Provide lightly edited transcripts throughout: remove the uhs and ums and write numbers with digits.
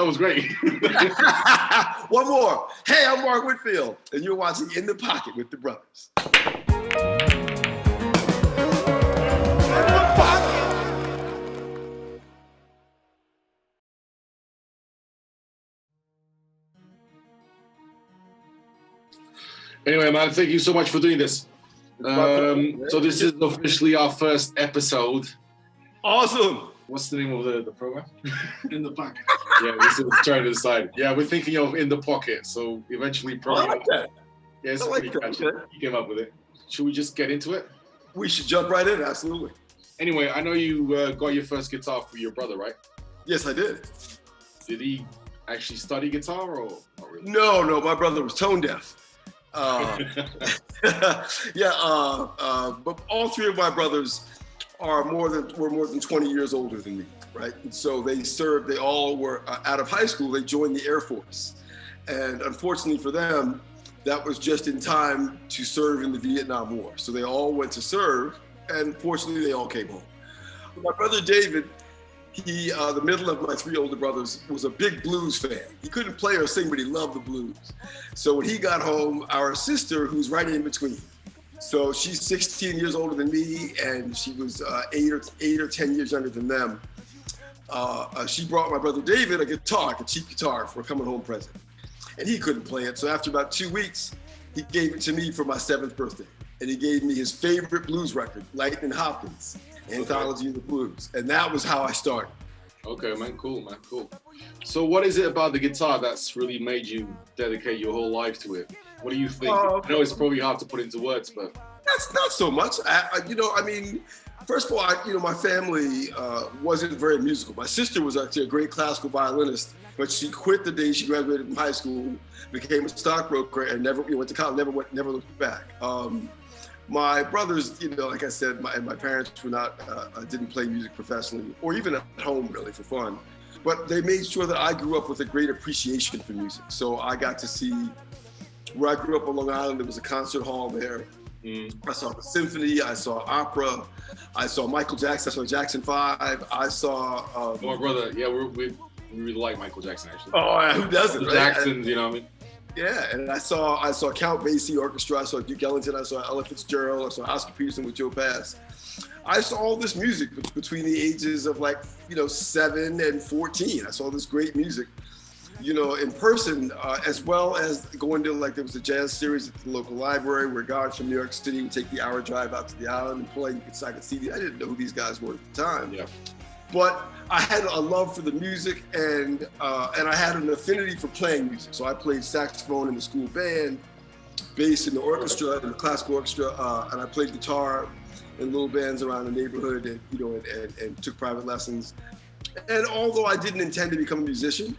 That was great. One more. Hey, I'm Mark Whitfield, and you're watching In the Pocket with the Brothers. Anyway, man, thank you so much for doing this. So this is officially our first episode. Awesome. What's the name of the program? In the Pocket. Yeah, this is trying to decide. Yeah, we're thinking of In the Pocket. So eventually, probably. I like that. Yeah, it's I like pretty that. catchy. You came up with it. Should we just get into it? We should jump right in, absolutely. Anyway, I know you got your first guitar from your brother, right? Yes, I did. Did he actually study guitar or not really? No, my brother was tone deaf. But all three of my brothers were more than 20 years older than me, right? And so they all were out of high school, they joined the Air Force. And unfortunately for them, that was just in time to serve in the Vietnam War. So they all went to serve, and fortunately they all came home. My brother David, he, the middle of my three older brothers, was a big blues fan. He couldn't play or sing, but he loved the blues. So when he got home, our sister, who's right in between, so she's 16 years older than me, and she was 8 or 10 years younger than them. She brought my brother David a guitar, a cheap guitar, for a coming home present. And he couldn't play it. So after about 2 weeks, he gave it to me for my 7th birthday. And he gave me his favorite blues record, Lightnin Hopkins, Anthology of the Blues. And that was how I started. Okay, man, cool. So what is it about the guitar that's really made you dedicate your whole life to it? What do you think? I know it's probably hard to put into words, but... That's not so much. First of all, my family wasn't very musical. My sister was actually a great classical violinist, but she quit the day she graduated from high school, became a stockbroker, and never went to college, never looked back. My brothers, like I said, my parents were not, didn't play music professionally or even at home really for fun, but they made sure that I grew up with a great appreciation for music. So I got to see, where I grew up on Long Island, there was a concert hall there. I saw the symphony, I saw opera, I saw Michael Jackson, I saw Jackson 5, I saw... my brother, yeah, we really like Michael Jackson, actually. Oh, who doesn't, right? Jackson, you know what I mean? Yeah, and I saw Count Basie Orchestra, I saw Duke Ellington, I saw Ella Fitzgerald, I saw Oscar Peterson with Joe Pass. I saw all this music between the ages of 7 and 14. I saw this great music, in person, as well as going to, there was a jazz series at the local library where guys from New York City would take the hour drive out to the island and play. So I could see I didn't know who these guys were at the time. Yeah. But I had a love for the music and I had an affinity for playing music. So I played saxophone in the school band, bass in the orchestra, in the classical orchestra, and I played guitar in little bands around the neighborhood and took private lessons. And although I didn't intend to become a musician,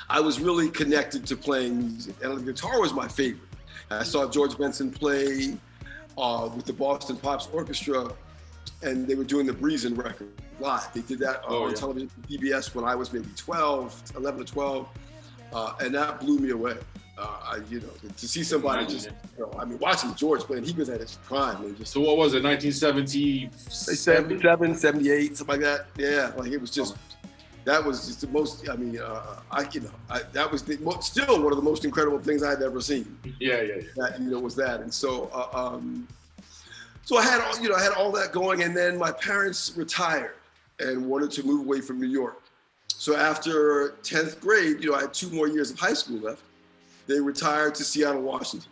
I was really connected to playing music, and the guitar was my favorite. I saw George Benson play with the Boston Pops Orchestra, and they were doing the Breezin record live. They did that on television, PBS, when I was maybe 11 or 12, and that blew me away. To see somebody watching George playing, he was at his prime. So what was it, 1970? 77, 78, something like that. Yeah, it was just... That was just the most. That was still one of the most incredible things I had ever seen. Yeah. That was that, and so I had all that going, and then my parents retired and wanted to move away from New York. So after 10th grade, I had 2 more years of high school left. They retired to Seattle, Washington.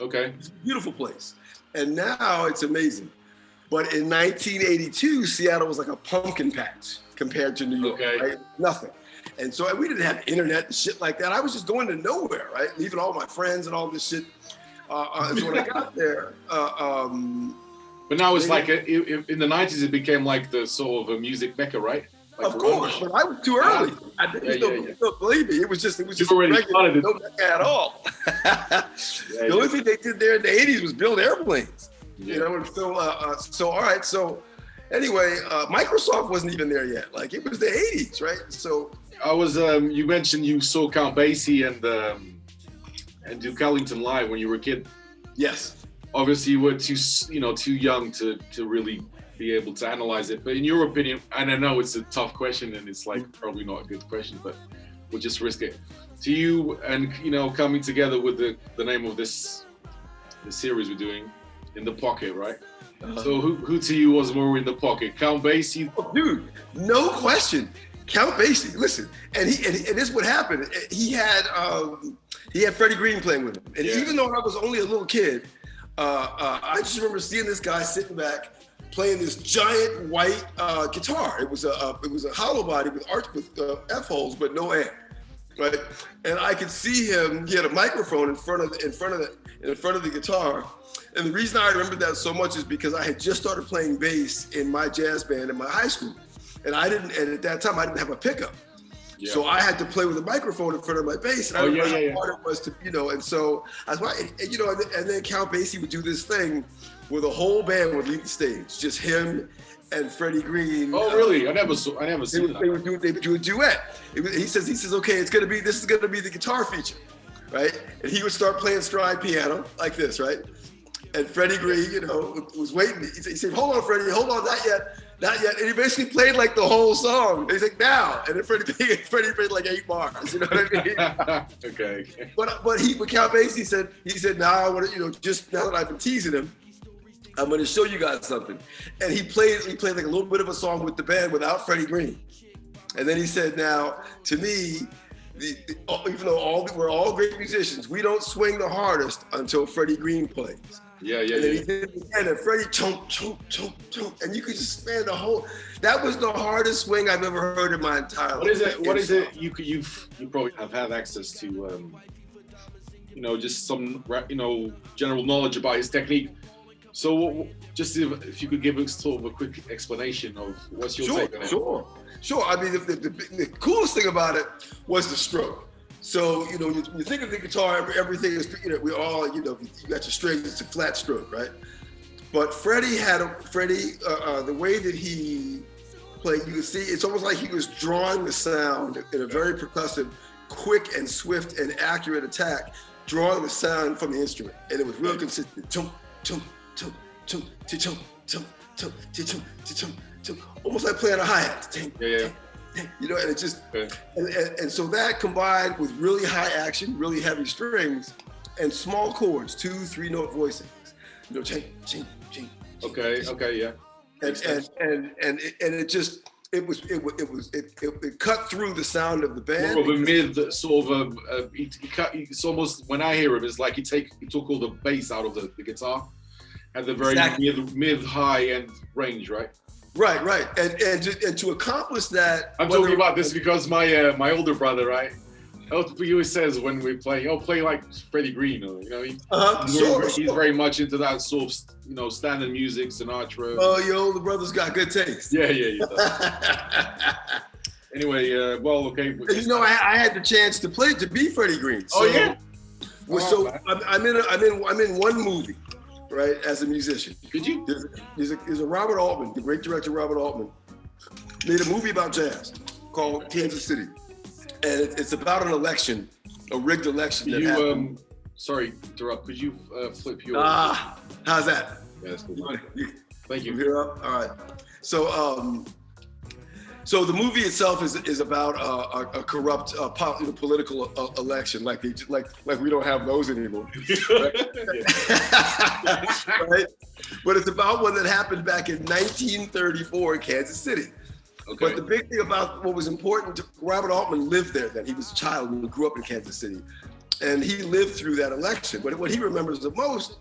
Okay. It's a beautiful place, and now it's amazing. But in 1982, Seattle was like a pumpkin patch compared to New York, right? Nothing. And so we didn't have internet and shit like that. I was just going to nowhere, right? Leaving all my friends and all this shit. So when I got there... but now it's in the 90s, it became like the sort of a music mecca, right? Of course, but I was too early. Believe me, it was just already started no mecca at all. The only thing they did there in the 80s was build airplanes. And so all right, so anyway, Microsoft wasn't even there yet. It was the 80s, right? So I was. You mentioned you saw Count Basie and Duke Ellington live when you were a kid. Yes. Obviously, you were too young to really be able to analyze it. But in your opinion, and I know it's a tough question and it's probably not a good question, but we'll just risk it. To you, and coming together with the name of the series we're doing, In the Pocket, right? So who to you was more in the pocket? Count Basie? Oh, dude, no question. Count Basie. Listen, and this is what happened. He had Freddie Green playing with him, and even though I was only a little kid, I just remember seeing this guy sitting back playing this giant white guitar. It was a hollow body with F holes, but no amp, right? And I could see him. He had a microphone in front of the guitar. And the reason I remember that so much is because I had just started playing bass in my jazz band in my high school, and at that time I didn't have a pickup. Yeah. So I had to play with a microphone in front of my bass, and I remember how hard it was to, and so that's why, and then Count Basie would do this thing where the whole band would leave the stage, just him and Freddie Green. Oh, really? I never seen that. They would do a duet. He says, okay, this is gonna be the guitar feature, right? And he would start playing stride piano like this, right? And Freddie Green, was waiting. He said, "Hold on, Freddie, hold on, not yet." And he basically played like the whole song. And he's like, "Now," and then Freddie played like 8 bars. You know what I mean? Okay. But Count Basie said, "Now I want to, just now that I've been teasing him, I'm going to show you guys something." And he played like a little bit of a song with the band without Freddie Green. And then he said, "Now, to me, even though we're all great musicians, we don't swing the hardest until Freddie Green plays." Yeah. And then he did it again, and Freddie chomp, and you could just span the whole. That was the hardest swing I've ever heard in my entire life. What is it? You probably have had access to, just some, general knowledge about his technique. So just if you could give us sort of a quick explanation of what's your take on it. Sure. I mean, the coolest thing about it was the stroke. So, when you think of the guitar, everything is, we all, you got your strings, it's a flat stroke, right? But Freddie, the way that he played, you can see, it's almost like he was drawing the sound in a very percussive, quick and swift and accurate attack, drawing the sound from the instrument. And it was real consistent. Chum, chum, chum, chum, chum, chum, chum, chum, chum, chum, almost like playing a hi-hat. Yeah. And it just, and so that combined with really high action, really heavy strings, and small chords, 2-3 note voicings, ching, ching, ching. Okay, yeah. And it cut through the sound of the band. More of a mid sort of it's almost, when I hear him, it's like he took all the bass out of the guitar, at the very mid high end range, right? Right, and to accomplish that, I'm talking about this because my older brother, right? He always says when we play, play like Freddie Green, or he's very much into that sort of standard music, Sinatra. Oh, your older brother's got good taste. Yeah. Anyway, okay. I had the chance to be Freddie Green. So, I'm in one movie. Right, as a musician. Did you? There's a Robert Altman, the great director Robert Altman, made a movie about jazz called Kansas City, and it's about an election, a rigged election that happened. Sorry to interrupt. Could you flip your? How's that? Yeah, that's cool. Thank you. You're up. All right. So the movie itself is about a corrupt political election, like we don't have those anymore, right? Right? But it's about one that happened back in 1934 in Kansas City. Okay. But the big thing about what was important, Robert Altman lived there then. He was a child when he grew up in Kansas City, and he lived through that election. But what he remembers the most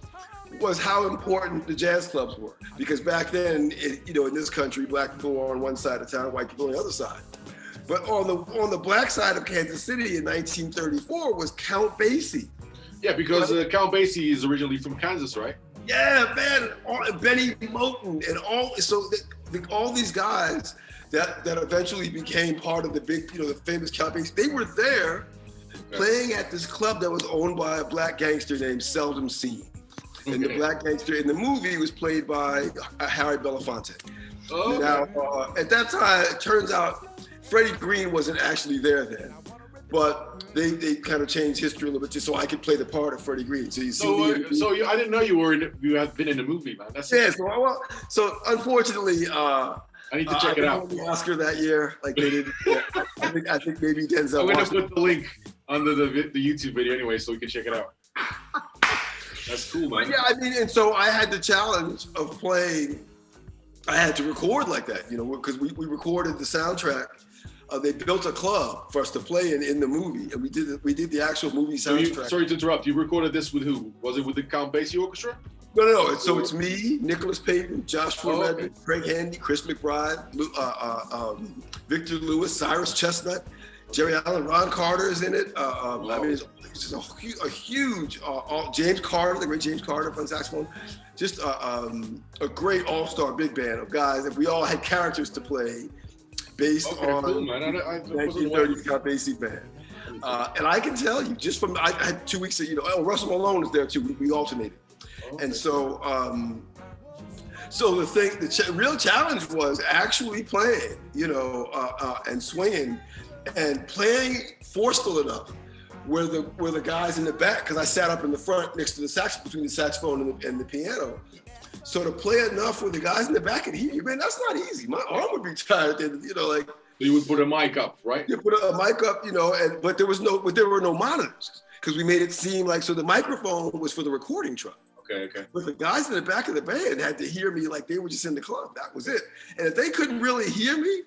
was how important the jazz clubs were, because back then, in this country, black people were on one side of town, white people on the other side. But on the black side of Kansas City in 1934 was Count Basie. Yeah, because Count Basie is originally from Kansas, right? Yeah, man, Benny Moten and all these guys that eventually became part of the big, the famous Count Basie. They were there playing at this club that was owned by a black gangster named Seldom Seen. And the black gangster in the movie was played by Harry Belafonte. Oh. Now, at that time, it turns out Freddie Green wasn't actually there then, but they kind of changed history a little bit just so I could play the part of Freddie Green. So you see, I didn't know you had been in the movie, man. That's so unfortunately, I need to check it out. I won the Oscar that year, like they did. I think maybe Denzel. I'm gonna put the link under the YouTube video anyway, so we can check it out. That's cool, man. Yeah, I mean, and so I had the challenge of playing. I had to record like that, because we recorded the soundtrack. They built a club for us to play in the movie, and we did the actual movie soundtrack. Sorry to interrupt. You recorded this with who? Was it with the Count Basie Orchestra? No. So it's me, Nicholas Payton, Joshua Medley, Craig Handy, Chris McBride, Victor Lewis, Cyrus Chestnut, Jerry Allen, Ron Carter is in it. I mean, it's just a huge James Carter, the great James Carter on saxophone. Just a great all-star big band of guys, and we all had characters to play based on cool, 1930s Count Basie band. And I can tell you, just from I had 2 weeks of Russell Malone is there too. We alternated, and so the real challenge was actually playing, and swinging, and playing forceful enough where the guys in the back, because I sat up in the front next to the between the saxophone and the piano. So to play enough where the guys in the back could hear you, man, that's not easy. My arm would be tired. So you would put a mic up, right? You put a mic up, but there were no monitors because we made it seem like, so the microphone was for the recording truck. Okay. But the guys in the back of the band had to hear me like they were just in the club. That was it. And if they couldn't really hear me,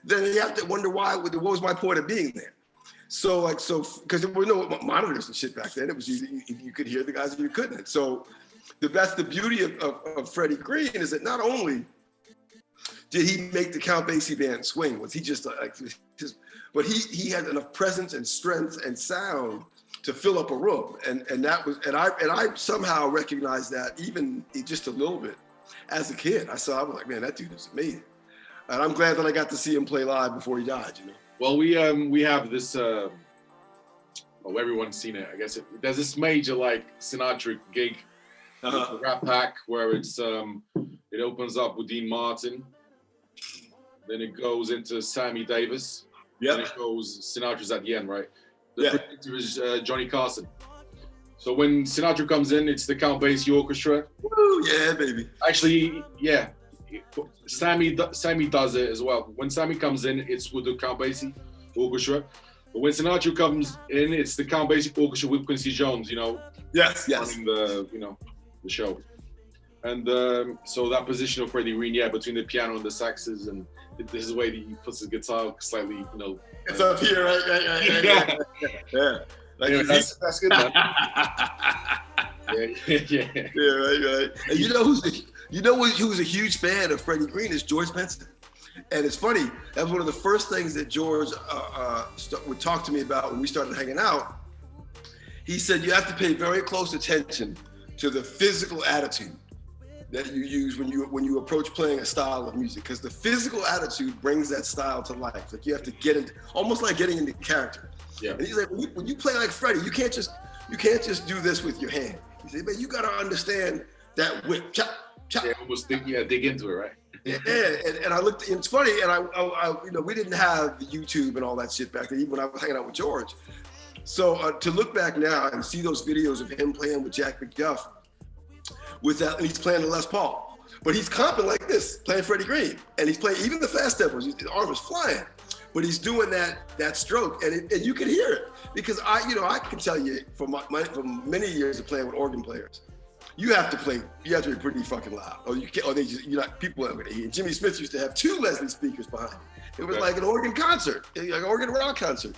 then you have to wonder what was my point of being there. So because there were no monitors and shit back then. It was you could hear the guys and you couldn't. So that's the beauty of Freddie Green, is that not only did he make the Count Basie band swing, was he just but he had enough presence and strength and sound to fill up a room, and I somehow recognized that even just a little bit as a kid. I was like, man, that dude is amazing, and I'm glad that I got to see him play live before he died. Well, we have this. Everyone's seen it, I guess. There's this major Sinatra gig, the Rat Pack, where it opens up with Dean Martin, then it goes into Sammy Davis, and it goes Sinatra's at the end, right? The producer is Johnny Carson. So when Sinatra comes in, it's the Count Basie Orchestra. Woo, yeah, baby. Actually, yeah. Sammy does it as well. When Sammy comes in, it's with the Count Basie Orchestra. But when Sinatra comes in, it's the Count Basie Orchestra with Quincy Jones, Yes. running the show. And so that position of Freddie Green, between the piano and the saxes, and this is the way that he puts his guitar slightly, It's up here, right? Yeah. Anyway, that's good, man. Yeah, right. And who's a huge fan of Freddie Green is George Benson. And it's funny, that was one of the first things that George would talk to me about when we started hanging out. He said, you have to pay very close attention to the physical attitude that you use when you approach playing a style of music, because the physical attitude brings that style to life. Like you have to get into, almost like getting into character. Yeah. And he's like, when you play like Freddie, you can't just do this with your hand. He said, man, you got to understand that whip, chop, chop. Yeah, almost dig into it, right? Yeah, and I looked. And it's funny, and I we didn't have YouTube and all that shit back then, even when I was hanging out with George. So to look back now and see those videos of him playing with Jack McDuff, with that, and he's playing the Les Paul, but he's comping like this, playing Freddie Green, and he's playing even the fast tempos. His arm is flying, but he's doing that stroke, and you can hear it, because I can tell you from many years of playing with organ players, you have to be pretty fucking loud, or you can't, or people are gonna hear. Jimmy Smith used to have 2 Leslie speakers behind him. It was like an organ concert, like an organ rock concert.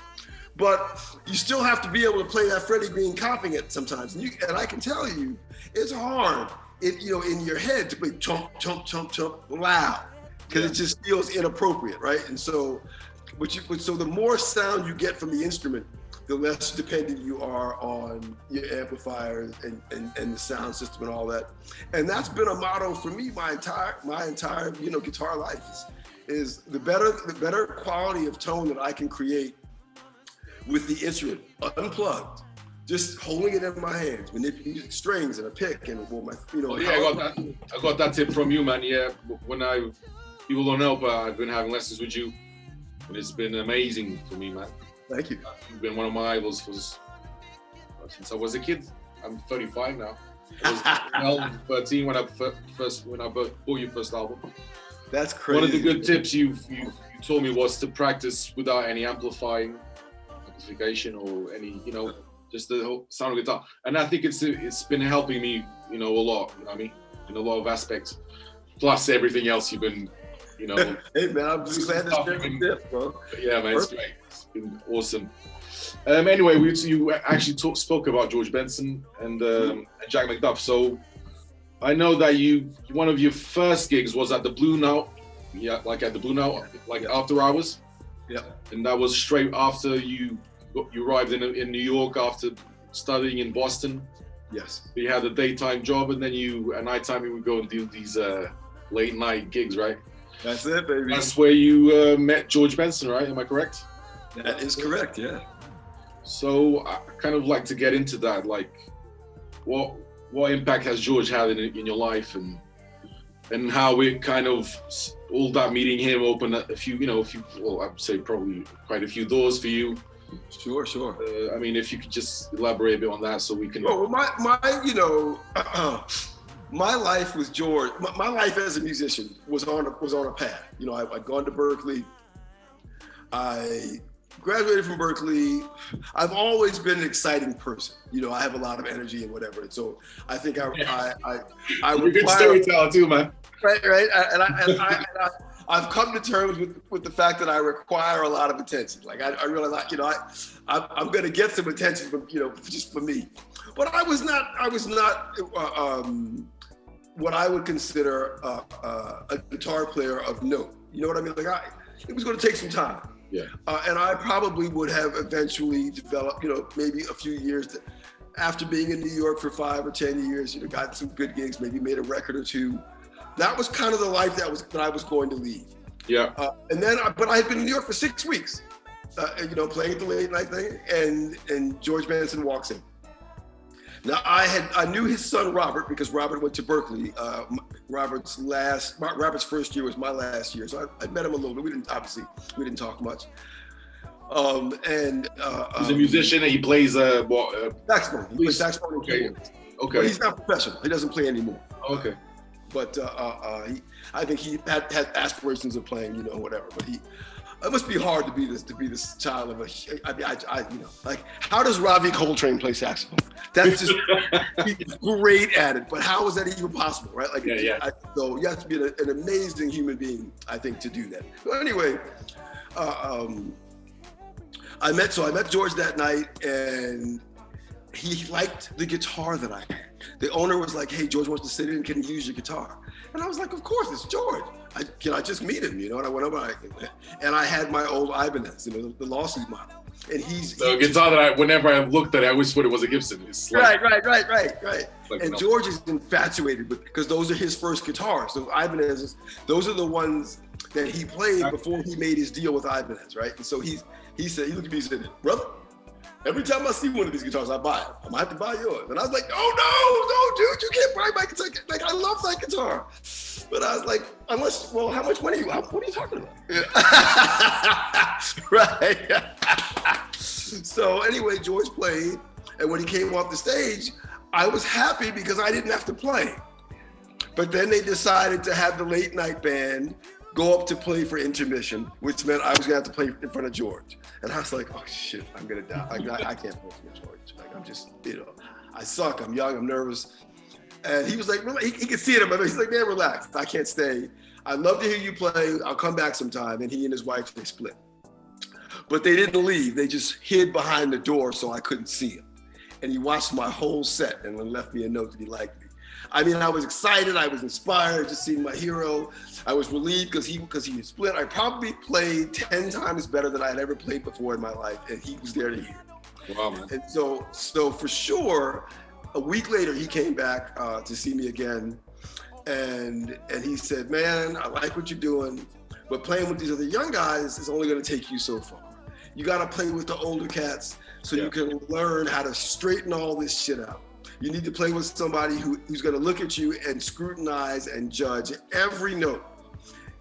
But you still have to be able to play that Freddie Green comping it sometimes. And I can tell you, it's hard in your head to play chomp, chomp, chomp, chomp loud, because it just feels inappropriate, right? And so, so the more sound you get from the instrument, the less dependent you are on your amplifiers and the sound system and all that. And that's been a motto for me my entire guitar life is the better quality of tone that I can create with the instrument unplugged, just holding it in my hands, manipulating strings and a pick and I got that tip from you, man. Yeah, people don't know, but I've been having lessons with you, and it's been amazing for me, man. Thank you. You've been one of my idols since I was a kid. I'm 35 now. I was 13 when I bought your first album. That's crazy. One of the good tips you told me was to practice without any amplification or any, just the whole sound of guitar. And I think it's been helping me, a lot, you know what I mean? In a lot of aspects. Plus everything else you've been, Hey man, I'm just glad to share the tip, bro. Yeah, man, it's great. It's been awesome. Anyway, you actually spoke about George Benson and J McDuff. So I know that one of your first gigs was at the Blue Note. Yeah, like at the Blue Note, after hours. Yeah. And that was straight after you arrived in New York after studying in Boston. Yes. You had a daytime job, and then at nighttime you would go and do these late night gigs, right? That's it, baby. That's where you met George Benson, right? Am I correct? That is correct, yeah. So I kind of like to get into that, like what impact has George had in your life, and how it kind of, all that meeting him opened a few, well, I'd say probably quite a few doors for you. Sure. I mean, if you could just elaborate a bit on that so we can. Well, my life with George, my life as a musician was on a path. I'd gone to Berkeley. I graduated from Berkeley. I've always been an exciting person. I have a lot of energy and whatever. And so I think I You're a good storyteller too, man. Right. And I've come to terms with the fact that I require a lot of attention. Like I realize, I'm going to get some attention from, just for me. But I was not what I would consider a guitar player of note. You know what I mean? Like it was going to take some time. Yeah. And I probably would have eventually developed, maybe a few years after being in New York for 5 or 10 years, got some good gigs, maybe made a record or two. That was kind of the life that I was going to lead. Yeah. But I had been in New York for 6 weeks, playing at the late night thing, and George Benson walks in. Now I knew his son Robert because Robert went to Berkeley. Robert's first year was my last year, so I met him a little bit. We didn't talk much. He's a musician and he plays saxophone. He plays saxophone and keyboard. Okay. But he's not professional. He doesn't play anymore. Okay. But I think he had aspirations of playing, whatever. But it must be hard to be this child of how does Ravi Coltrane play saxophone? That's just, he's great at it. But how is that even possible, right? Like, yeah. So you have to be an amazing human being, I think, to do that. But anyway, I met George that night, and he liked the guitar that I had. The owner was like, "Hey, George wants to sit in. Can he use your guitar?" And I was like, "Of course, it's George. Can I just meet him?" And I went over, and I had my old Ibanez, the lawsuit model. And the guitar that whenever I looked at it, I always thought it was a Gibson. It's like, right. And George is infatuated with, because those are his first guitars. Those Ibanez's, those are the ones that he played before he made his deal with Ibanez, right? And so he said, he looked at me and said, "Brother, every time I see one of these guitars, I buy it. I might have to buy yours." And I was like, "Oh, no, dude, you can't buy my guitar. Like, I love that guitar." But I was like, how much money what are you talking about? Yeah. Right. So anyway, George played. And when he came off the stage, I was happy because I didn't have to play. But then they decided to have the late night band go up to play for intermission, which meant I was gonna have to play in front of George. And I was like, "Oh shit, I'm gonna die. I can't play for George. Like, I'm just, I suck. I'm young. I'm nervous." And he was like, he could see it in my face. He's like, "Man, relax. I can't stay. I'd love to hear you play. I'll come back sometime." And he and his wife, they split. But they didn't leave. They just hid behind the door so I couldn't see him. And he watched my whole set and then left me a note that he liked me. I mean, I was excited. I was inspired just seeing my hero. I was relieved because he had split. I probably played 10 times better than I had ever played before in my life, and he was there to hear. Wow, man. And so for sure, a week later, he came back to see me again, and he said, "Man, I like what you're doing, but playing with these other young guys is only going to take you so far. You got to play with the older cats so you can learn how to straighten all this shit out. You need to play with somebody who's going to look at you and scrutinize and judge every note.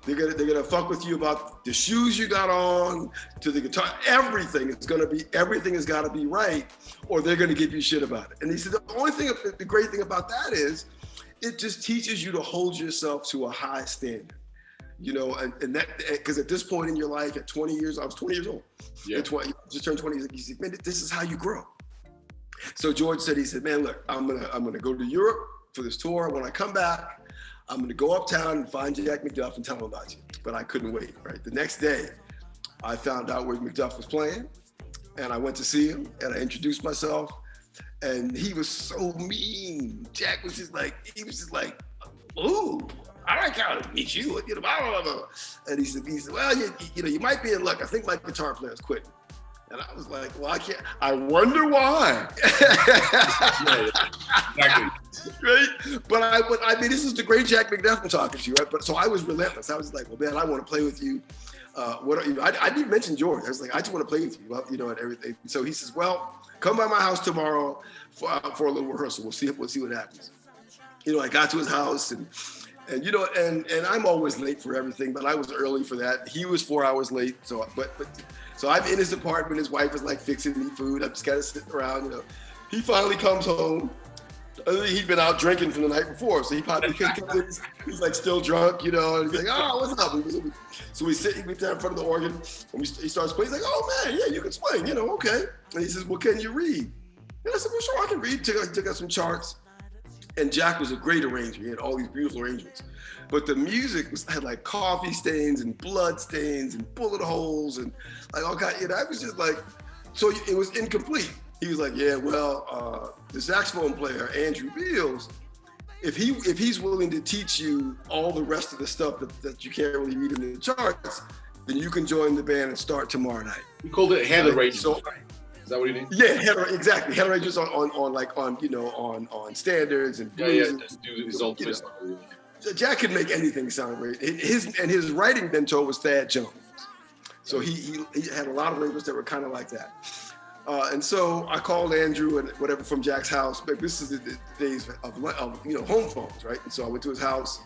They're gonna fuck with you about the shoes you got on, to the guitar. Everything has got to be right, or they're gonna give you shit about it." And he said, the great thing about that is, it just teaches you to hold yourself to a high standard. you know, and that, because at this point in your life, at 20 years, I was 20 years old. Yeah. At 20, just turned 20. He said, man, this is how you grow. So George said, he said, man, look, I'm gonna go to Europe for this tour. When I come back, I'm gonna go uptown and find Jack McDuff and tell him about you. But I couldn't wait, right? The next day, I found out where McDuff was playing, and I went to see him, and I introduced myself, and he was so mean. Jack was just like, ooh, I like how to meet you, you know, blah, blah, blah. And he said, well, you know, you might be in luck. I think my guitar player's quit. And I was like, well, I wonder why. Yeah, exactly. Right? But I mean, this is the great Jack McDuff I'm talking to you, right? But so I was relentless. I was like, well, man, I want to play with you. I didn't mention George. I was like, I just want to play with you, well, you know, and everything. So he says, well, come by my house tomorrow for a little rehearsal. We'll see what happens. You know, I got to his house and you know, and I'm always late for everything, but I was early for that. He was 4 hours late. So I'm in his apartment. His wife was like fixing me food. I'm just kind of sitting around, you know. He finally comes home. He'd been out drinking from the night before, so he probably he's like still drunk, you know. And he's like, "Oh, what's up?" So we sit down in front of the organ, and he starts playing. He's like, "Oh man, yeah, you can swing, you know, okay." And he says, "Well, can you read?" And I said, "Well, sure, I can read." Took out some charts, and Jack was a great arranger. He had all these beautiful arrangements, but the music had like coffee stains and blood stains and bullet holes and like all kind. You know, I was just like, so it was incomplete. He was like, yeah, well, the saxophone player, Andrew Beals, if he's willing to teach you all the rest of the stuff that you can't really read in the charts, then you can join the band and start tomorrow night. You called it head arrangement. So, is that what you mean? Yeah, exactly. Head arrangements on standards and blues. Yeah, just do his own twist. Jack could make anything sound great. His writing mentor was Thad Jones. So he had a lot of labels that were kind of like that. And so I called Andrew and whatever from Jack's house. But this is the days of you know, home phones, right? And so I went to his house,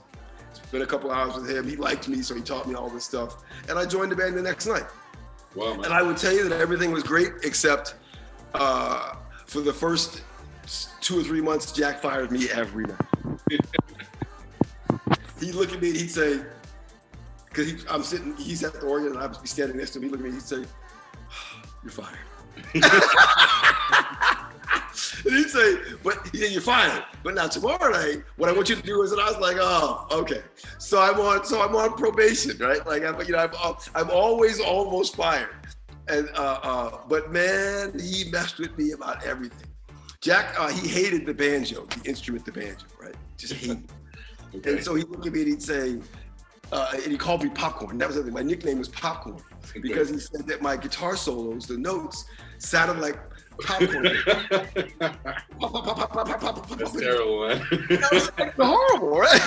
spent a couple hours with him. He liked me, so he taught me all this stuff. And I joined the band the next night. Wow, man. And I would tell you that everything was great except for the first 2 or 3 months, Jack fired me every night. He'd look at me and he'd say, because he's at the organ and I'd be standing next to him. He'd look at me and he'd say, "You're fired." And he'd say, "But yeah, you're fired. But now tomorrow night, what I want you to do is," and I was like, "Oh, okay." So I'm on probation, right? Like I'm always almost fired. And but man, he messed with me about everything. Jack, he hated the banjo, the instrument, the banjo, right? Just hated it. Okay. And so he'd look at me and he'd say, and he called me Popcorn. That was the thing. My nickname was Popcorn because he said that my guitar solos, the notes, sounded like popcorn. That's terrible, man. That was horrible, right?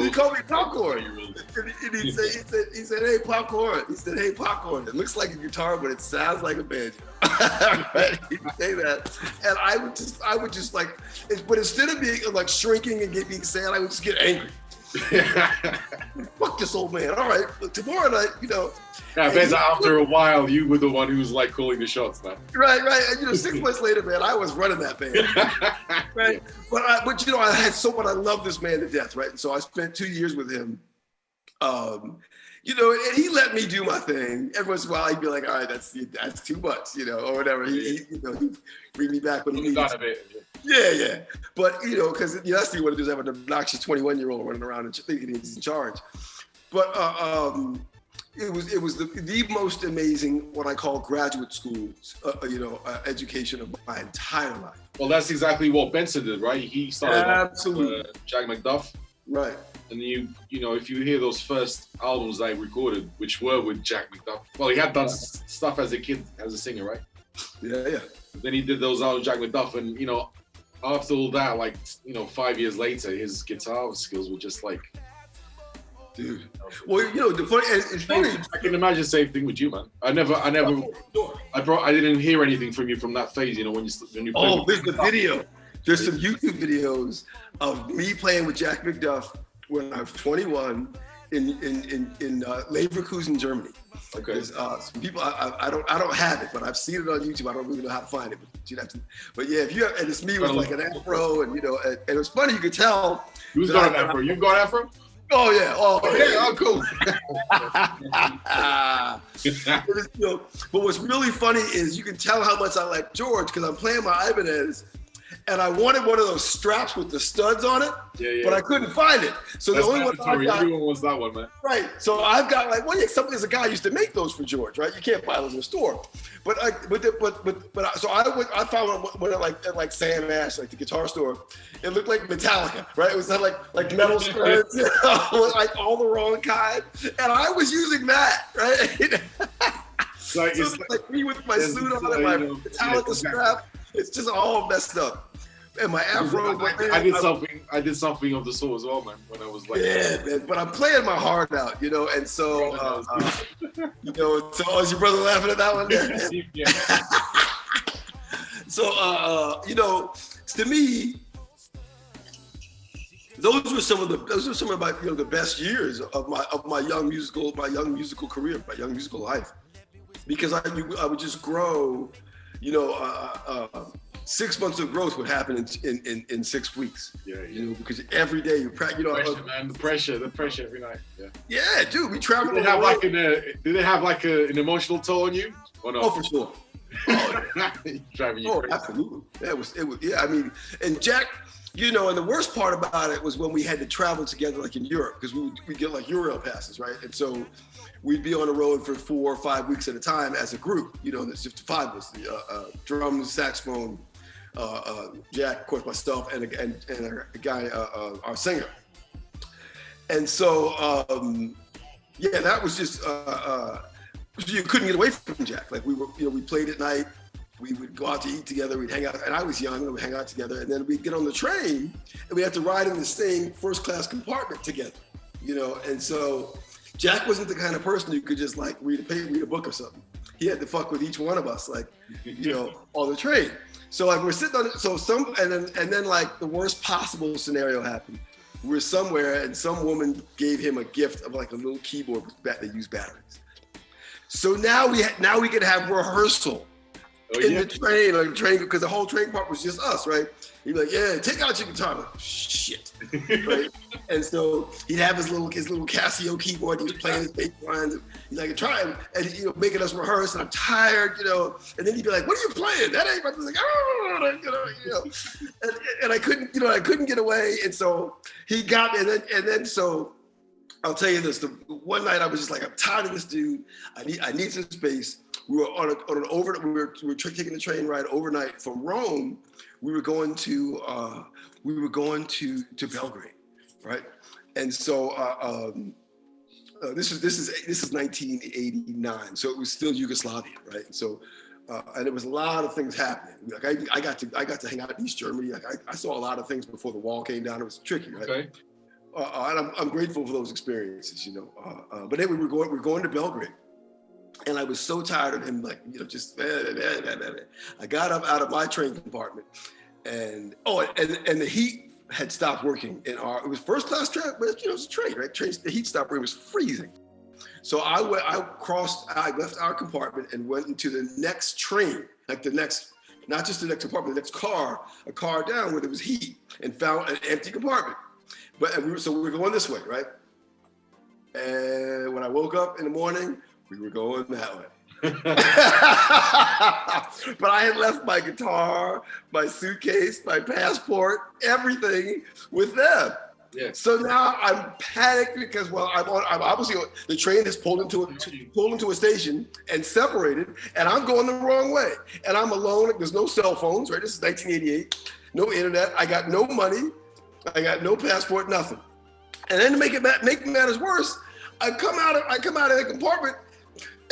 He called me Popcorn. And he said, "Hey, Popcorn." He said, "Hey, Popcorn. It looks like a guitar, but it sounds like a banjo." Right? He'd say that, and I would just like, but instead of being like shrinking and being sad, I would just get angry. Fuck this old man. All right, look, tomorrow night, you know. Yeah, I bet after a while, you were the one who was like calling the shots, man. Right. And, you know, 6 months later, man, I was running that band. Right. But you know, I love this man to death, right? And so I spent 2 years with him. You know, and he let me do my thing. Every once in a while, he'd be like, "All right, that's too much," you know, or whatever. He'd bring me back when he needed. Got a bit. Yeah. But you know, because the last thing you want to do is have an obnoxious 21-year-old running around and thinking he's in charge. But it was the most amazing, what I call graduate school, education of my entire life. Well, that's exactly what Benson did, right? He started absolutely Jack McDuff. Right. And you know, if you hear those first albums that I recorded, which were with Jack McDuff, well, he had done stuff as a kid, as a singer, right? Yeah. Then he did those albums, Jack McDuff, and you know, after all that, like, you know, 5 years later, his guitar skills were just like, dude. Well, you know, it's funny. I can imagine the same thing with you, man. I didn't hear anything from you from that phase, you know, when you played. There's the video. There's some YouTube videos of me playing with Jack McDuff when I was 21 in Leverkusen, Germany. Okay. Some people, I don't have it, but I've seen it on YouTube. I don't really know how to find it, but yeah, if you have, and it's me with like an afro, and you know, and it was funny. You could tell. Who's got an afro? You've got afro? Oh yeah. Oh yeah. Oh cool. But what's really funny is you can tell how much I like George because I'm playing my Ibanez, and I wanted one of those straps with the studs on it, but I couldn't find it. So the only one I got, everyone wants that one, man. Right. So I've got like, there's a guy used to make those for George, right? You can't buy those in the store. So I found one at like Sam Ash, like the guitar store. It looked like Metallica, right? It was like metal skirts, like all the wrong kind. And I was using that, right? Like me with my suit on and my Metallica strap. It's just all messed up. And my afro. I did something of the sort as well, man. When I was like, man. But I'm playing my heart out, and so, so is your brother laughing at that one? Yeah. So, to me, those were some of my the best years of my young musical career, my young musical life, because I would just grow. 6 months of growth would happen in 6 weeks. Because every day you practice. Pressure, man, the pressure every night. Yeah, dude, we traveled. Did they have like an emotional toll on you? Or not? Oh, for sure. Driving you crazy. Absolutely. It was. Yeah, I mean, and Jack, and the worst part about it was when we had to travel together, like in Europe, because we get like Euro passes, right? And so we'd be on the road for 4 or 5 weeks at a time as a group. There's just 5 of us: drums, saxophone, Jack, of course, myself, and a guy, our singer. And so, that was just you couldn't get away from Jack. Like we played at night. We would go out to eat together. We'd hang out, and I was young, and we'd hang out together. And then we'd get on the train, and we had to ride in the same first-class compartment together. And so Jack wasn't the kind of person who could just like read a book or something. He had to fuck with each one of us, like on the train. So like we're sitting on it. So and then like the worst possible scenario happened. We were somewhere, and some woman gave him a gift of like a little keyboard that used batteries. So now we could have rehearsal the train, because the whole train part was just us, right? He'd be like, "Yeah, take out your guitar." I'm like, shit, right? And so he'd have his little Casio keyboard. He was playing his bass lines. He's like, "Try it," and making us rehearse. And I'm tired, And then he'd be like, "What are you playing? That ain't." I was like, "Oh," and I couldn't get away. And so he got me. And then so I'll tell you this: the one night I was just like, "I'm tired of this dude. I need some space." We were we were taking the train ride overnight from Rome. We were going to Belgrade, right? And so this is 1989, so it was still Yugoslavia, right? And so and there was a lot of things happening. Like I got to hang out in East Germany. Like I saw a lot of things before the wall came down. It was tricky, right? Okay. And I'm grateful for those experiences, But then we were going to Belgrade. And I was so tired of him, like, just. I got up out of my train compartment, and the heat had stopped working in it was first class train, but it was a train, right? The heat stopped working. It was freezing. So I left our compartment and went into the next train, like not just the next compartment, the next car, a car down where there was heat, and found an empty compartment. So we were going this way, right? And when I woke up in the morning, we were going that way. But I had left my guitar, my suitcase, my passport, everything with them. Yeah. So now I'm panicked because I'm obviously the train has pulled into a station and separated, and I'm going the wrong way, and I'm alone. There's no cell phones, right? This is 1988. No internet. I got no money. I got no passport. Nothing. And then to make matters worse, I come out of the compartment.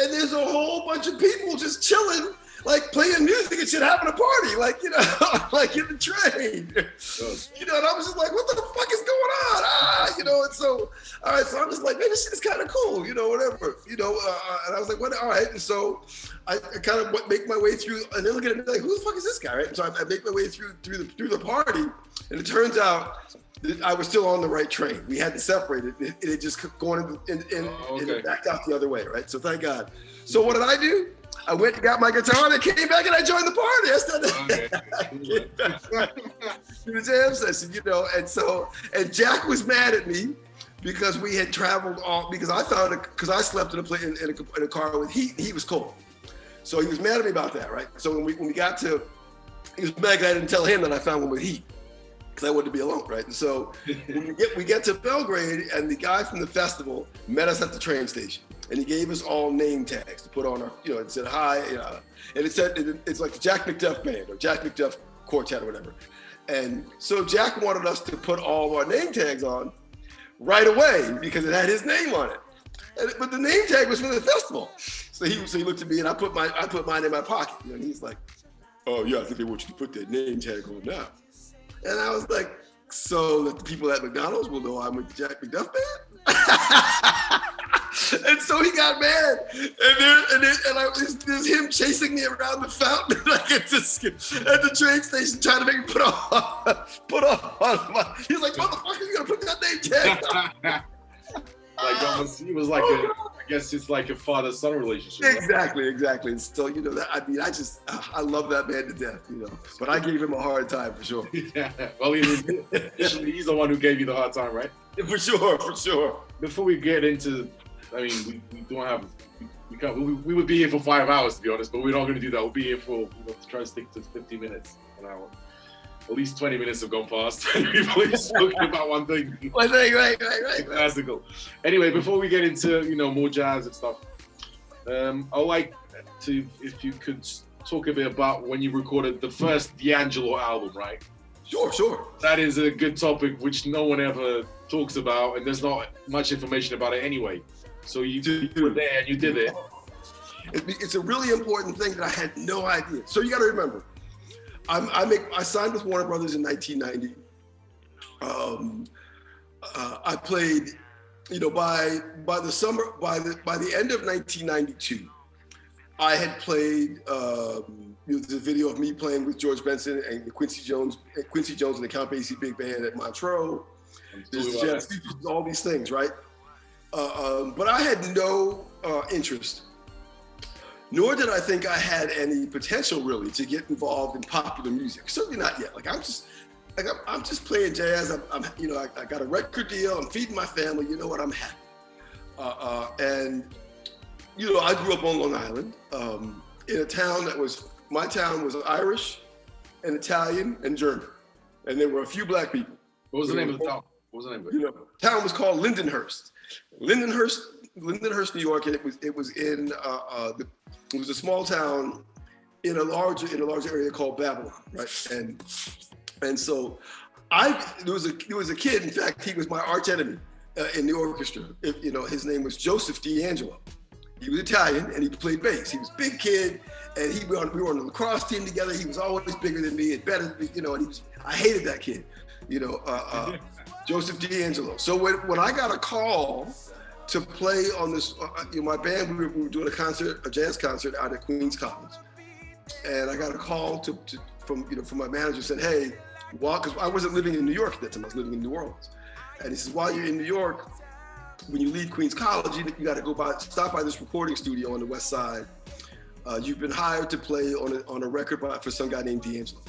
And there's a whole bunch of people just chilling, like playing music and shit, having a party, like, like in the train. And I was just like, what the fuck is going on? And so, all right, so I'm just like, man, this shit is kind of cool, whatever, and I was like, what, all right. And so I kind of make my way through, and then look at it like, who the fuck is this guy, right? And so I make my way through the party, and it turns out I was still on the right train. We hadn't separated. It had just gone and backed out the other way, right? So thank God. So what did I do? I went and got my guitar and I came back and I joined the party. I started to the jam session, And Jack was mad at me because we had traveled all, because I found it, because I slept in a car with heat, and he was cold. So he was mad at me about that, right? So when we got to, he was mad I didn't tell him that I found one with heat, because I wanted to be alone, right? And so when we get to Belgrade, and the guy from the festival met us at the train station, and he gave us all name tags to put on our, it said hi, and it said, it's like the Jack McDuff Band or Jack McDuff Quartet or whatever. And so Jack wanted us to put all of our name tags on right away because it had his name on it. But the name tag was for the festival. So he looked at me, and I put mine in my pocket. And he's like, "Oh yeah, I think they want you to put that name tag on now." And I was like, "So that the people at McDonald's will know I'm with the Jack McDuff Band?" And so he got mad, and there's him chasing me around the fountain, like at the train station, trying to make me put on my. He's like, "Motherfucker, you gotta put that name tag." It was like I guess it's like a father-son relationship. Exactly. And so I love that man to death, But I gave him a hard time for sure. Yeah. Well, he's the one who gave you the hard time, right? For sure. Before we get into, we don't have. We would be here for 5 hours, to be honest, but we're not going to do that. We'll be here for try to stick to 50 minutes an hour. At least 20 minutes have gone past. We've only spoken about one thing. One thing, right. Classical. Anyway, before we get into more jazz and stuff, I'd like to, if you could talk a bit about when you recorded the first D'Angelo album, right? Sure. That is a good topic which no one ever talks about, and there's not much information about it anyway. So you were there and you did it. It's a really important thing that I had no idea. So you got to remember, I signed with Warner Brothers in 1990. I played, by the end of 1992, I had played the video of me playing with George Benson and Quincy Jones and the Count Basie Big Band at Montreux. All these things, right? But I had no interest, nor did I think I had any potential really to get involved in popular music. Certainly not yet. I'm just playing jazz. I got a record deal. I'm feeding my family. You know what? I'm happy. I grew up on Long Island in a town my town was Irish and Italian and German, and there were a few black people. What was the name of the town? What was the name of it? The town was called Lindenhurst, New York, and it was a small town in a larger area called Babylon, right? And so there was a kid. In fact, he was my arch enemy in the orchestra. His name was Joseph D'Angelo. He was Italian and he played bass. He was a big kid, and we were on the lacrosse team together. He was always bigger than me and better than me, and I hated that kid, Joseph D'Angelo. So when I got a call to play on this, my band, we were doing a jazz concert out at Queens College, and I got a call from my manager, said, "Hey, because I wasn't living in New York at that time, I was living in New Orleans," and he says, "While you're in New York, when you leave Queens College, you got to stop by this recording studio on the West Side. You've been hired to play on a record for some guy named D'Angelo."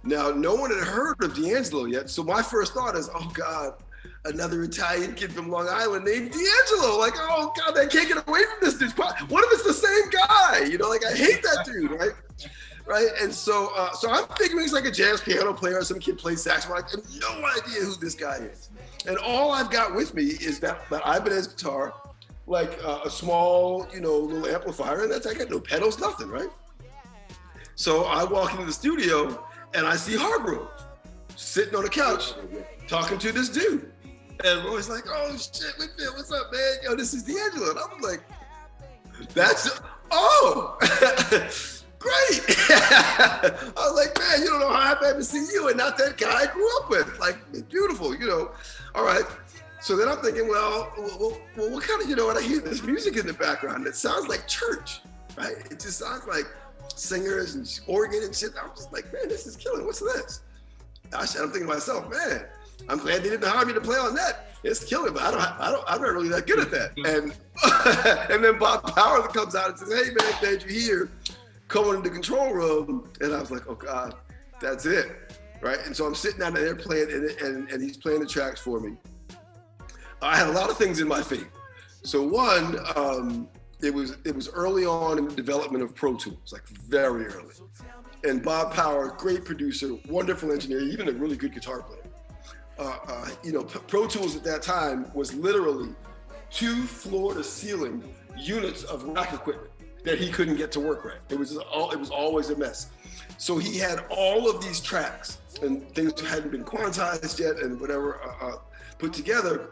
Now, no one had heard of D'Angelo yet, so my first thought is, "Oh God, another Italian kid from Long Island named D'Angelo. Like, oh God, they can't get away from this dude. What if it's the same guy? I hate that dude, right?" Right, and so I'm figuring he's like a jazz piano player or some kid plays saxophone. I have no idea who this guy is. And all I've got with me is that Ibanez guitar, like a small, little amplifier, and I got no pedals, nothing, right? So I walk into the studio and I see Hargrove sitting on a couch talking to this dude. And Roy's like, "Oh shit, Whitfield, what's up, man? Yo, this is D'Angelo." And I was like, great. I was like, "Man, you don't know how happy I am to see you and not that guy I grew up with. Like, beautiful, All right." So then I'm thinking, well, what kind of, and I hear this music in the background. It sounds like church, right? It just sounds like singers and organ and shit. I'm just like, "Man, this is killing. What's this?" I'm thinking to myself, "Man, I'm glad they didn't hire me to play on that. It's killing, but I'm not really that good at that." And then Bob Power comes out and says, "Hey man, glad you're here. Come on in the control room." And I was like, "Oh God, that's it." Right. And so I'm sitting down there playing and he's playing the tracks for me. I had a lot of things in my favor. So one, it was early on in the development of Pro Tools, like very early. And Bob Power, great producer, wonderful engineer, even a really good guitar player. Pro Tools at that time was literally 2 floor-to-ceiling units of rack equipment that he couldn't get to work right. It was always a mess. So he had all of these tracks and things hadn't been quantized yet and whatever put together,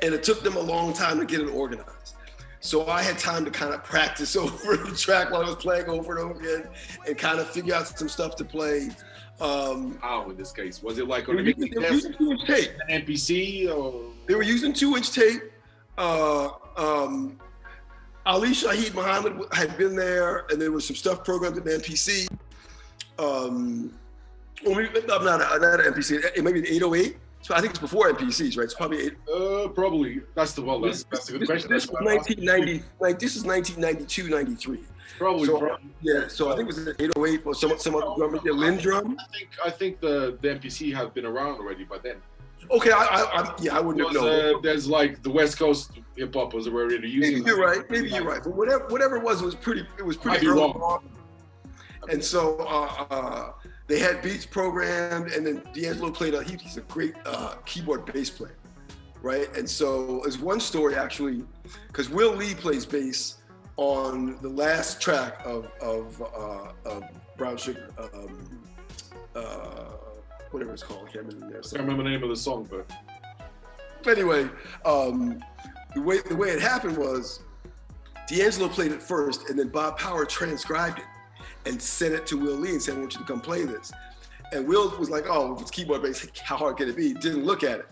and it took them a long time to get it organized. So I had time to kind of practice over the track while I was playing over and over again and kind of figure out some stuff to play. How in this case? Was it like on they were using 2-inch tape. An MPC or? They were using 2-inch tape. Ali Shaheed Muhammad had been there, and there was some stuff programmed in MPC. Not an MPC, maybe an 808. So I think it's before MPCs, right? It's probably probably. That's a good question. This was 1990. Like this is 1992, 93. Probably. Yeah. So I think it was an 808 or some other drum, a Lynn drum. I think the MPC had been around already by then. Okay, I wouldn't have known. There's like the West Coast hip hop was already using. Maybe you're right. But whatever it was pretty early on. And so they had beats programmed, and then Ndegeocello played. He's a great keyboard bass player, right? And so there's one story actually, because Will Lee plays bass on the last track of Brown Sugar. Whatever it's called, I can't remember the name. I can't remember the name of the song, but anyway, the way it happened was Ndegeocello played it first, and then Bob Power transcribed it and sent it to Will Lee and said, "I want you to come play this." And Will was like, "Oh, if it's keyboard bass, how hard can it be?" Didn't look at it.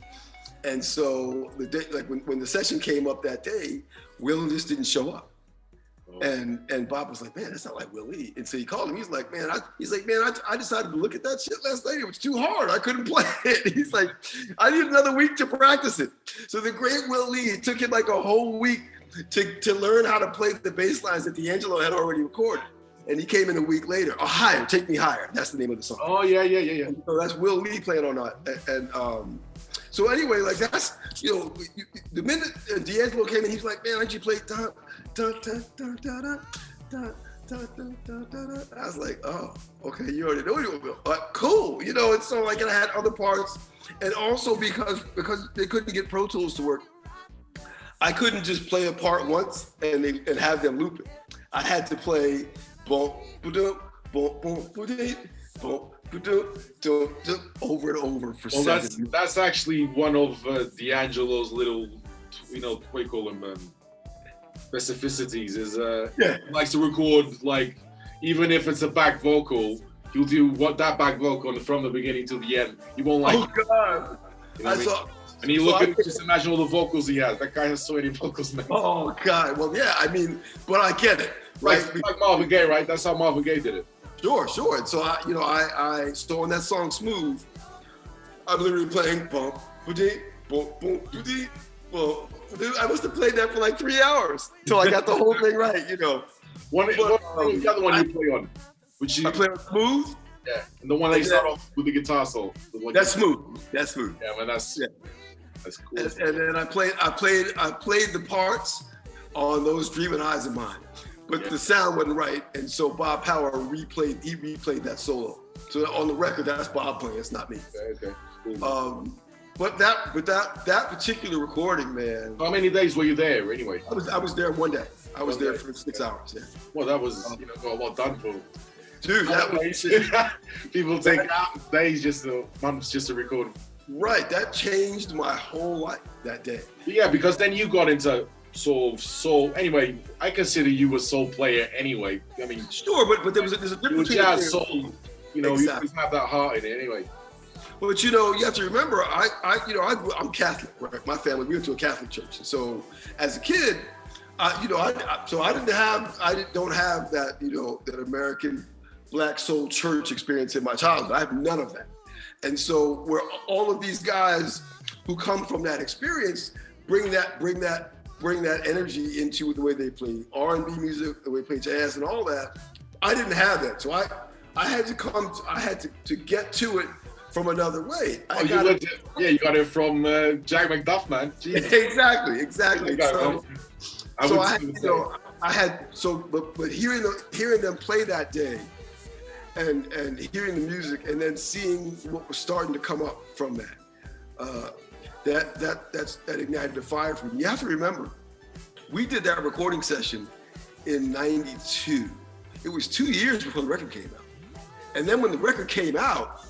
And so the day, like when the session came up that day, Will just didn't show up. And Bob was like, "Man, that's not like Will Lee." And so he called him. He's like, "Man, I decided to look at that shit last night. It was too hard. I couldn't play it." He's like, "I need another week to practice it." So the great Will Lee, it took him like a whole week to learn how to play the bass lines that Ndegeocello had already recorded. And he came in a week later. Oh, Higher, Take Me Higher. That's the name of the song. Oh, yeah. And so that's Will Lee playing on that. And so anyway, like that's, the minute Ndegeocello came in, he's like, "Man, aren't you play da da da da da da da da da da?" I was like, "Oh, okay, you already know it. Cool." And so like I had other parts. And also because they couldn't get Pro Tools to work, I couldn't just play a part once and have them loop it. I had to play boom, ba-dum, boom, boom, ba-dee, boom, ba-dum, dum, dum, over and over for 7 minutes. That's actually one of Ndegeocello's little, what do you call them, specificities is he likes to record, like, even if it's a back vocal, he'll do that back vocal from the beginning to the end. He won't like. Oh God! And you just imagine all the vocals he has. That guy has so many vocals, man. Oh God! Well, yeah. I mean, but I get it, right? Like Marvin Gaye, right? That's how Marvin Gaye did it. Sure. And so so on that song "Smooth," I'm literally playing boom, ba-dee, boom, boom, ba-dee, boom. I must have played that for like 3 hours till I got the whole thing right. The other one you play on? I play on "Smooth." Yeah, and the one they start off with the guitar solo. That's smooth. Yeah, man, that's cool. And then I played the parts on those Dreaming Eyes of mine, but the sound wasn't right, and so Bob Power replayed that solo. So on the record, that's Bob playing. It's not me. Okay. Cool. But that particular recording, man. How many days were you there anyway? I was there one day. I was there for 6 hours. Yeah. Well, that was got a lot done for. Dude, that was people take days months just to record. Right, that changed my whole life that day. Yeah, because then you got into sort of soul. Anyway, I consider you a soul player anyway. I mean, sure, but there's a difference between jazz soul. Exactly. You have that heart in it anyway. But you have to remember, I'm Catholic, right? My family, we went to a Catholic church, and so as a kid, I don't have that that American Black soul church experience in my childhood. I have none of that. And so where all of these guys who come from that experience bring that energy into the way they play R&B music, the way they play jazz and all that. I didn't have that. So I had to get to it from another way. You got it from J McDuff, man. Exactly. But hearing them play that day, and hearing the music, and then seeing what was starting to come up from that ignited the fire for me. You have to remember, we did that recording session in '92. It was 2 years before the record came out. And then when the record came out,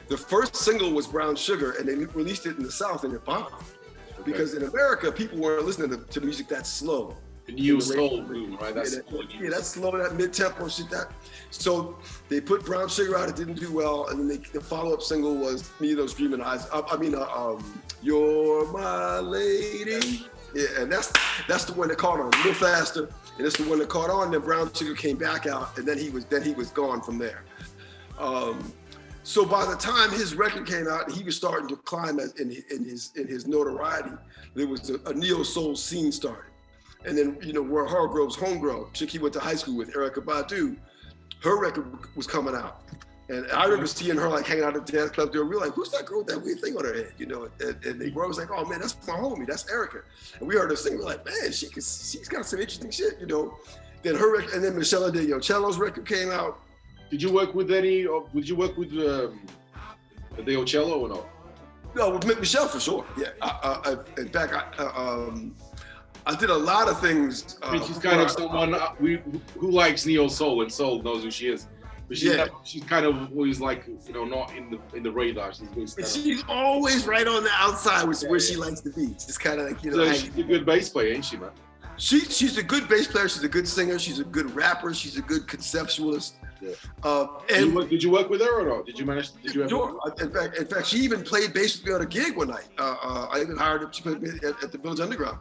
the first single was Brown Sugar, and they released it in the South, and it bombed. Okay. Because in America, people weren't listening to music that slow. The new soul boom, right? That's that's slow, that mid-tempo shit. So they put Brown Sugar out, it didn't do well, and then the follow-up single was Me and Those Dreaming Eyes. You're My Lady. Yeah, and that's the one that caught on a little faster, and it's the one that caught on. Then Brown Sugar came back out, and then he was gone from there. So by the time his record came out, he was starting to climb in his notoriety. There was a neo soul scene started, and then where Hargrove's homegrown chick he went to high school with, Erykah Badu, her record was coming out. And I remember seeing her like hanging out at the dance club there. We were like, who's that girl with that weird thing on her head? And they were always like, oh man, that's my homie, that's Erykah. And we heard her sing, we're like, man, she's got some interesting shit, Then her record, and then Meshell Ndegeocello's record came out. Did you work with Ndegeocello or no? No, with Meshell for sure. Yeah. In fact, I did a lot of things. She's kind of someone who likes neo soul, and soul knows who she is. But she's kind of always like, not in the radar. She's always right on the outside, which is where she likes to be. Just kind of like, So she's a good bass player, ain't she, man? She's a good bass player. She's a good singer. She's a good rapper. She's a good conceptualist. Yeah. Did you work with her or no? Did you ever? Sure. In fact, she even played bass with me on a gig one night. I even hired her. She played at the Village Underground.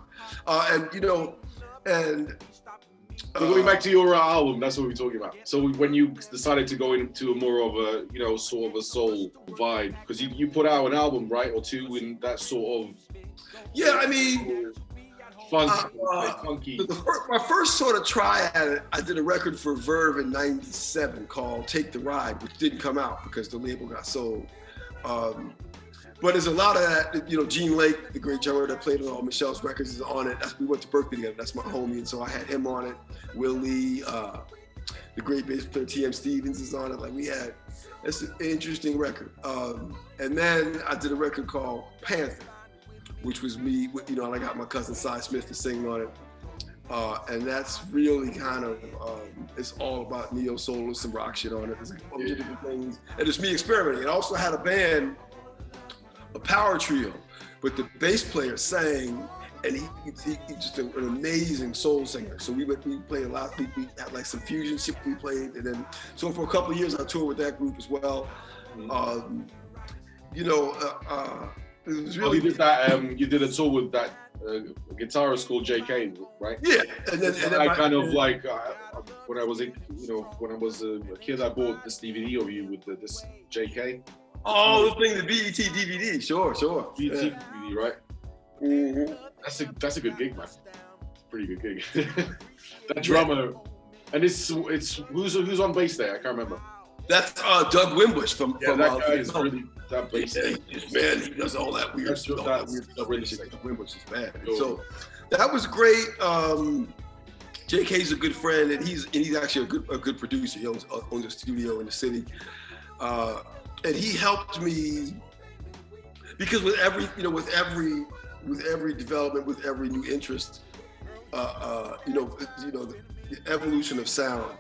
So going back to your album, that's what we're talking about. So when you decided to go into more of a, sort of a soul vibe, because you put out an album, right, or two in that sort of. Yeah, I mean. Funky. My first sort of try at it, I did a record for Verve in '97 called Take the Ride, which didn't come out because the label got sold. But there's a lot of that, Gene Lake, the great drummer that played on all Meshell's records, is on it. We went to Berkeley together. That's my homie, and so I had him on it. Will Lee, the great bass player T.M. Stevens is on it. It's an interesting record. And then I did a record called Panther, which was me, and I got my cousin Cy Smith to sing on it. And that's really kind of, it's all about neo soul and some rock shit on it. There's a bunch of different things. And it's me experimenting. And I also had a band, a power trio, but the bass player sang, and he's just an amazing soul singer. So we played a lot. We had like some fusion shit we played, and then so for a couple of years I toured with that group as well. It was really. You did that. You did a tour with that guitarist called JK, right? Yeah, and then when I was a kid, I bought this DVD of you with this JK. Oh, the thing, the BET DVD, sure. BET DVD, right? Mm-hmm. That's a good gig, man. Pretty good gig. That drummer, and it's who's on bass there? I can't remember. That's Doug Wimbush from that guy is really that bass. Man, he does all that weird stuff. That weird stuff. Really sick. Doug Wimbush is bad. So that was great. JK's a good friend, and he's actually a good producer. He owns a studio in the city. And he helped me because with every development, with every new interest, the evolution of sound,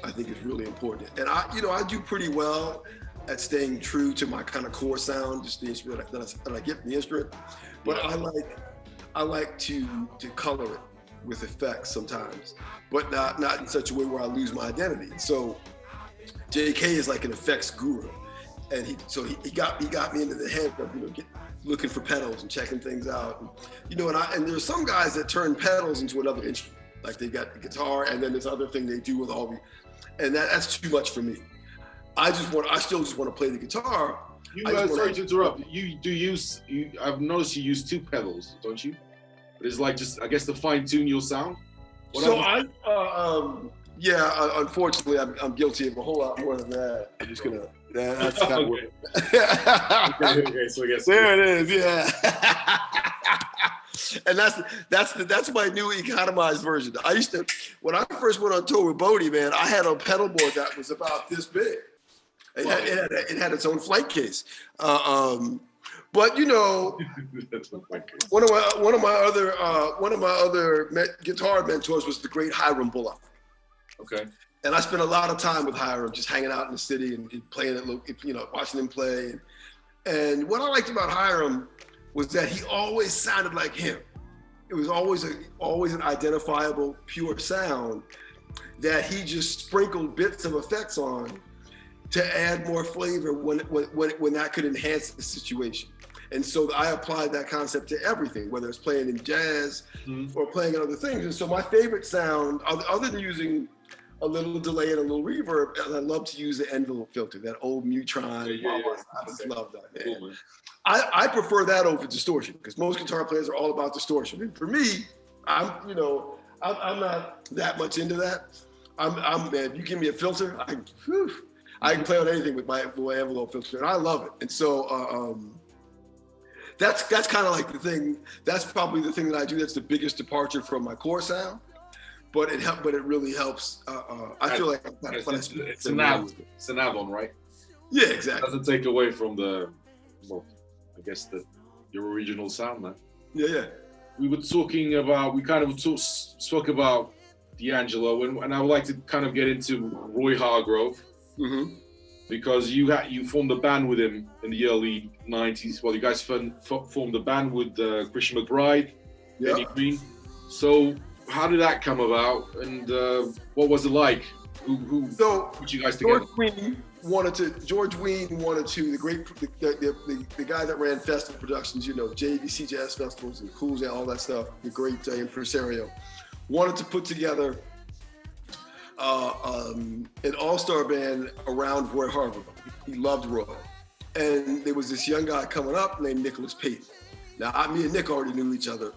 I think is really important. And I do pretty well at staying true to my kind of core sound, just the instrument that I get from the instrument. But I like to color it with effects sometimes, but not in such a way where I lose my identity. So JK is like an effects guru. And he got me into the head of looking for pedals and checking things out, and there's some guys that turn pedals into another instrument, like they got the guitar and then this other thing they do with all the, and that's too much for me. I still just want to play the guitar. Sorry to interrupt. I've noticed you use two pedals, don't you? But it's like just, I guess, to fine tune your sound. Yeah, unfortunately, I'm guilty of a whole lot more than that. I'm just gonna. That's not Okay. Okay, so I guess there it is. Yeah. And that's my new economized version. I used to, when I first went on tour with Bodie, man, I had a pedal board that was about this big. It had its own flight case. But you know, one of my other guitar mentors was the great Hiram Bullock. Okay. And I spent a lot of time with Hiram, just hanging out in the city and playing it, you know, watching him play. And what I liked about Hiram was that he always sounded like him. It was always an identifiable, pure sound that he just sprinkled bits of effects on to add more flavor when that could enhance the situation. And so I applied that concept to everything, whether it's playing in jazz or playing in other things. And so my favorite sound, other than using a little delay and a little reverb, and I love to use the envelope filter, that old Mutron. Yeah. I just love that, man. Cool, man. I prefer that over distortion because most guitar players are all about distortion. And for me, I'm not that much into that. I'm man, you give me a filter, I can play on anything with my envelope filter, and I love it. And so that's kind of like the thing. That's probably the thing that I do. That's the biggest departure from my core sound. But it really helps. I feel like it's an add-on, right? Yeah, exactly. It doesn't take away from I guess your original sound, man. Yeah. We were talking about, spoke about Ndegeocello, and I would like to kind of get into Roy Hargrove, because you formed a band with him in the early 90s. Well, you guys formed a band with Christian McBride, Benny Green. So how did that come about, and what was it like? Who put you guys together? George Wein wanted to, the guy that ran Festival Productions, you know, JVC Jazz Festivals and Cool Jazz, all that stuff, the great impresario, wanted to put together an all-star band around Roy Hargrove. He loved Roy. And there was this young guy coming up named Nicholas Payton. Now, me and Nick already knew each other.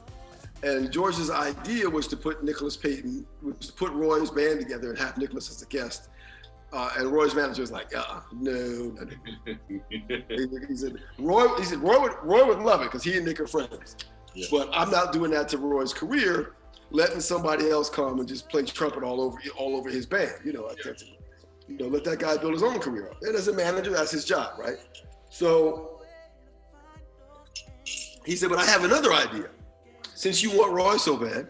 And George's idea was to put put Roy's band together and have Nicholas as a guest. And Roy's manager was like, no. He said Roy would love it because he and Nick are friends. Yeah. But I'm not doing that to Roy's career, letting somebody else come and just play trumpet all over his band. You know, let that guy build his own career up. And as a manager, that's his job, right? So he said, but I have another idea. Since you want Roy so bad,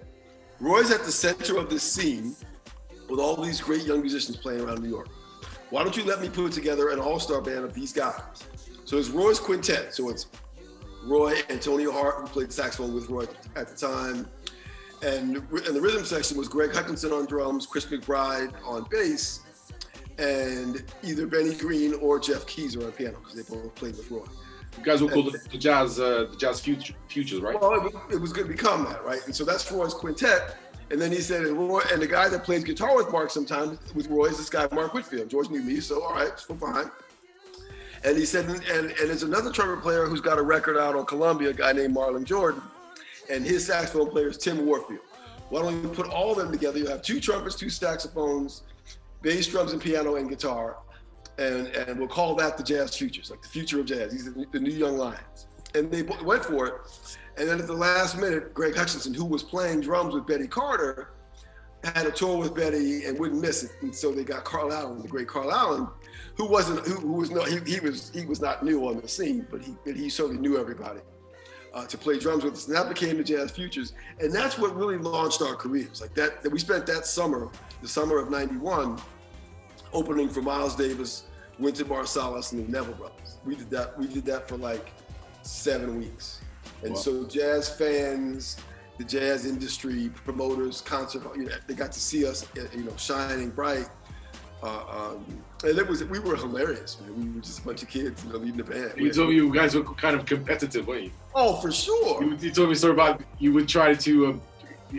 Roy's at the center of this scene with all these great young musicians playing around New York. Why don't you let me put together an all-star band of these guys? So it's Roy's quintet. So it's Roy, Antonio Hart, who played saxophone with Roy at the time. And the rhythm section was Greg Hutchinson on drums, Chris McBride on bass, and either Benny Green or Jeff Keezer on piano, because they both played with Roy. You guys were called the Jazz Futures, right? Well, it was going to become that, right? And so that's Roy's quintet. And then he said, Roy, and the guy that plays guitar with Mark sometimes with Roy is this guy, Mark Whitfield. George knew me, so all right, so fine. And he said, and there's another trumpet player who's got a record out on Columbia, a guy named Marlon Jordan, and his saxophone player is Tim Warfield. Why don't we put all of them together? You have 2 trumpets, 2 saxophones, bass, drums, and piano and guitar. And we'll call that the Jazz Futures, like the future of jazz. These are the new young lions. And they went for it. And then at the last minute, Greg Hutchinson, who was playing drums with Betty Carter, had a tour with Betty and wouldn't miss it. And so they got Carl Allen, the great Carl Allen, who was not new on the scene, but he certainly knew everybody, to play drums with us. And that became the Jazz Futures. And that's what really launched our careers. Like that we spent that summer, the summer of '91, opening for Miles Davis, Wynton Marsalis, and the Neville Brothers. We did that for like 7 weeks. And so jazz fans, the jazz industry, promoters, concert, they got to see us, shining bright. And we were hilarious, man. We were just a bunch of kids, leading the band. You told me you guys were kind of competitive, weren't you? Oh, for sure. You told me a story about you would try to,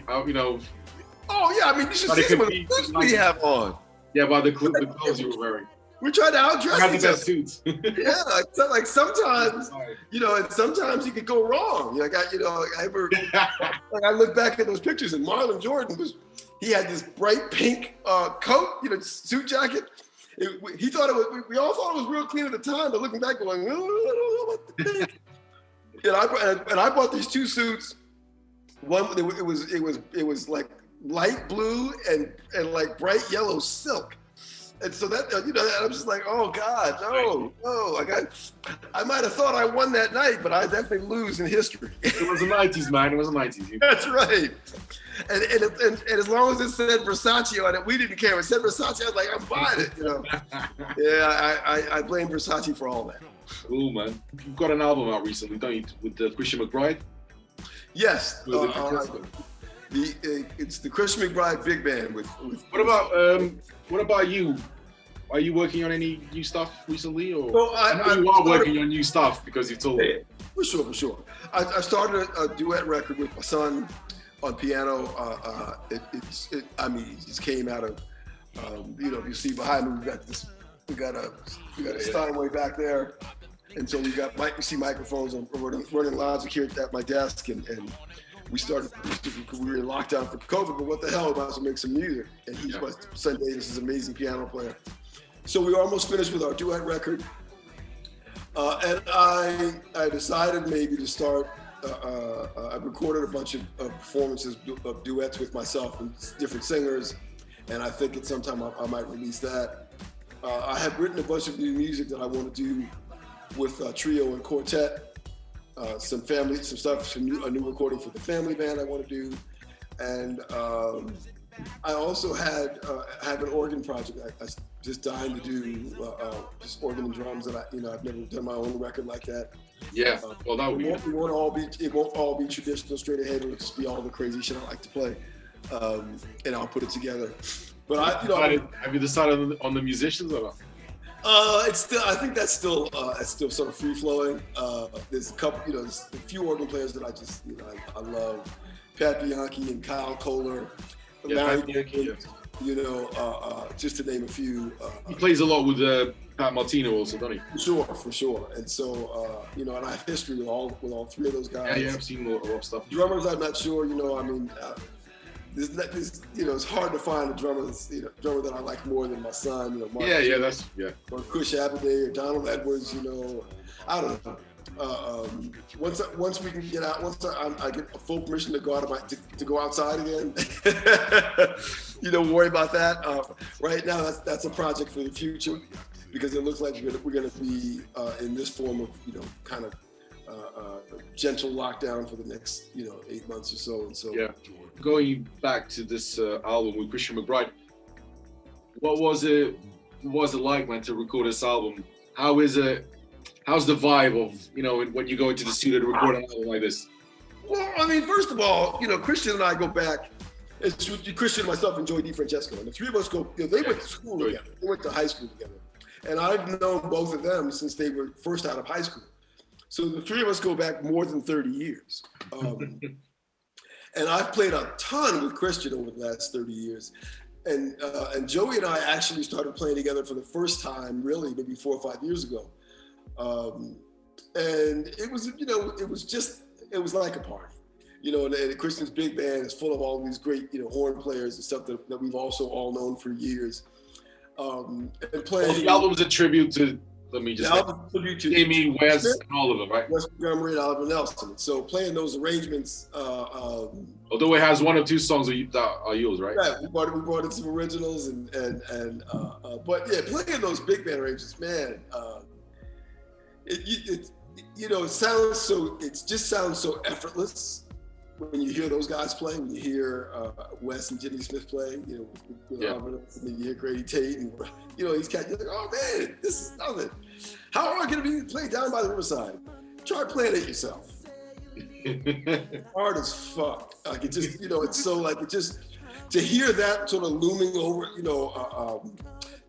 Oh yeah, I mean, you should see some of the clothes we have on. Yeah, about the clothes you were wearing. We tried to outdress Got the each other. best suits. Yeah, like sometimes, and sometimes you could go wrong. Like I look back at those pictures, and Marlon Jordan he had this bright pink coat, suit jacket. He thought it was. We all thought it was real clean at the time, but looking back, going, I don't know about the pink. And I bought these two suits. One, it was like light blue and like bright yellow silk. And so that, I'm just like, oh God, no. I might have thought I won that night, but I definitely lose in history. It was the 90s, man. It was the 90s. That's right. And as long as it said Versace on it, we didn't care. It said Versace, I was like, I'm buying it, Yeah, I blame Versace for all that. Cool, man. You've got an album out recently, don't you, with Christian McBride? Yes. It's the Christian McBride Big Band with What about you? Are you working on any new stuff recently, or well, you are working on new stuff because you told me? For sure. I started a duet record with my son on piano. It just came out of if you see behind me, we got a Steinway back there, and so you see microphones and running Logic here at my desk, and we were in lockdown for COVID, but what the hell, about to make some music. And he's my son Davis is an amazing piano player. So we were almost finished with our duet record. And I decided maybe to start, I recorded a bunch of performances of duets with myself and different singers. And I think at some time I might release that. I have written a bunch of new music that I want to do with trio and quartet. Some stuff, a new recording for the family band I want to do, and I also have an organ project. I just dying to do just organ and drums that I've never done my own record like that. Yeah, well that would be. It won't all be traditional straight ahead. It'll just be all the crazy shit I like to play, and I'll put it together. But have you decided on the musicians or not? I think that's still sort of free flowing. There's a couple, there's a few organ players that I just, I love. Pat Bianchi and Kyle Kohler, just to name a few. He plays a lot with Pat Martino also, doesn't he? For sure. And so, and I have history with all three of those guys. Yeah, I've seen a lot of stuff. Drummers, I'm not sure. It's hard to find a drummer that I like more than my son. Mark or Kush Abiday or Donald Edwards. I don't know. Once we can get out, once I get a full permission to go out to go outside again, worry about that. Right now, that's a project for the future because it looks like we're gonna be in this form of kind of gentle lockdown for the next 8 months or so. And so going back to this album with Christian McBride, what was it like, man, to record this album? How is it? How's the vibe of when you go into the studio to record an album like this? Well, first of all, Christian and I go back. Christian and myself and Joey DiFrancesco, and the three of us go. They went to school together. They went to high school together, and I've known both of them since they were first out of high school. So the three of us go back more than 30 years. And I've played a ton with Christian over the last 30 years. And Joey and I actually started playing together for the first time, really, maybe 4 or 5 years ago. And it was, it was like a party. And Christian's big band is full of all these great, horn players and stuff that we've also all known for years. And playing. The album's a tribute to, Amy, Wes, and Oliver, right? Wes Montgomery and Oliver Nelson. So playing those arrangements. Although it has one or two songs that are yours, right? Right. We brought in some originals but yeah, playing those big band arrangements, man. It just sounds so effortless when you hear those guys play. When you hear Wes and Jimmy Smith play, with Oliver Nelson, and you hear Grady Tate, and these cats. You're like, oh man, this is nothing. How am I going to be playing down by the riverside? Try playing it yourself. Hard as fuck. Like it just, it's so like it just to hear that sort of looming over,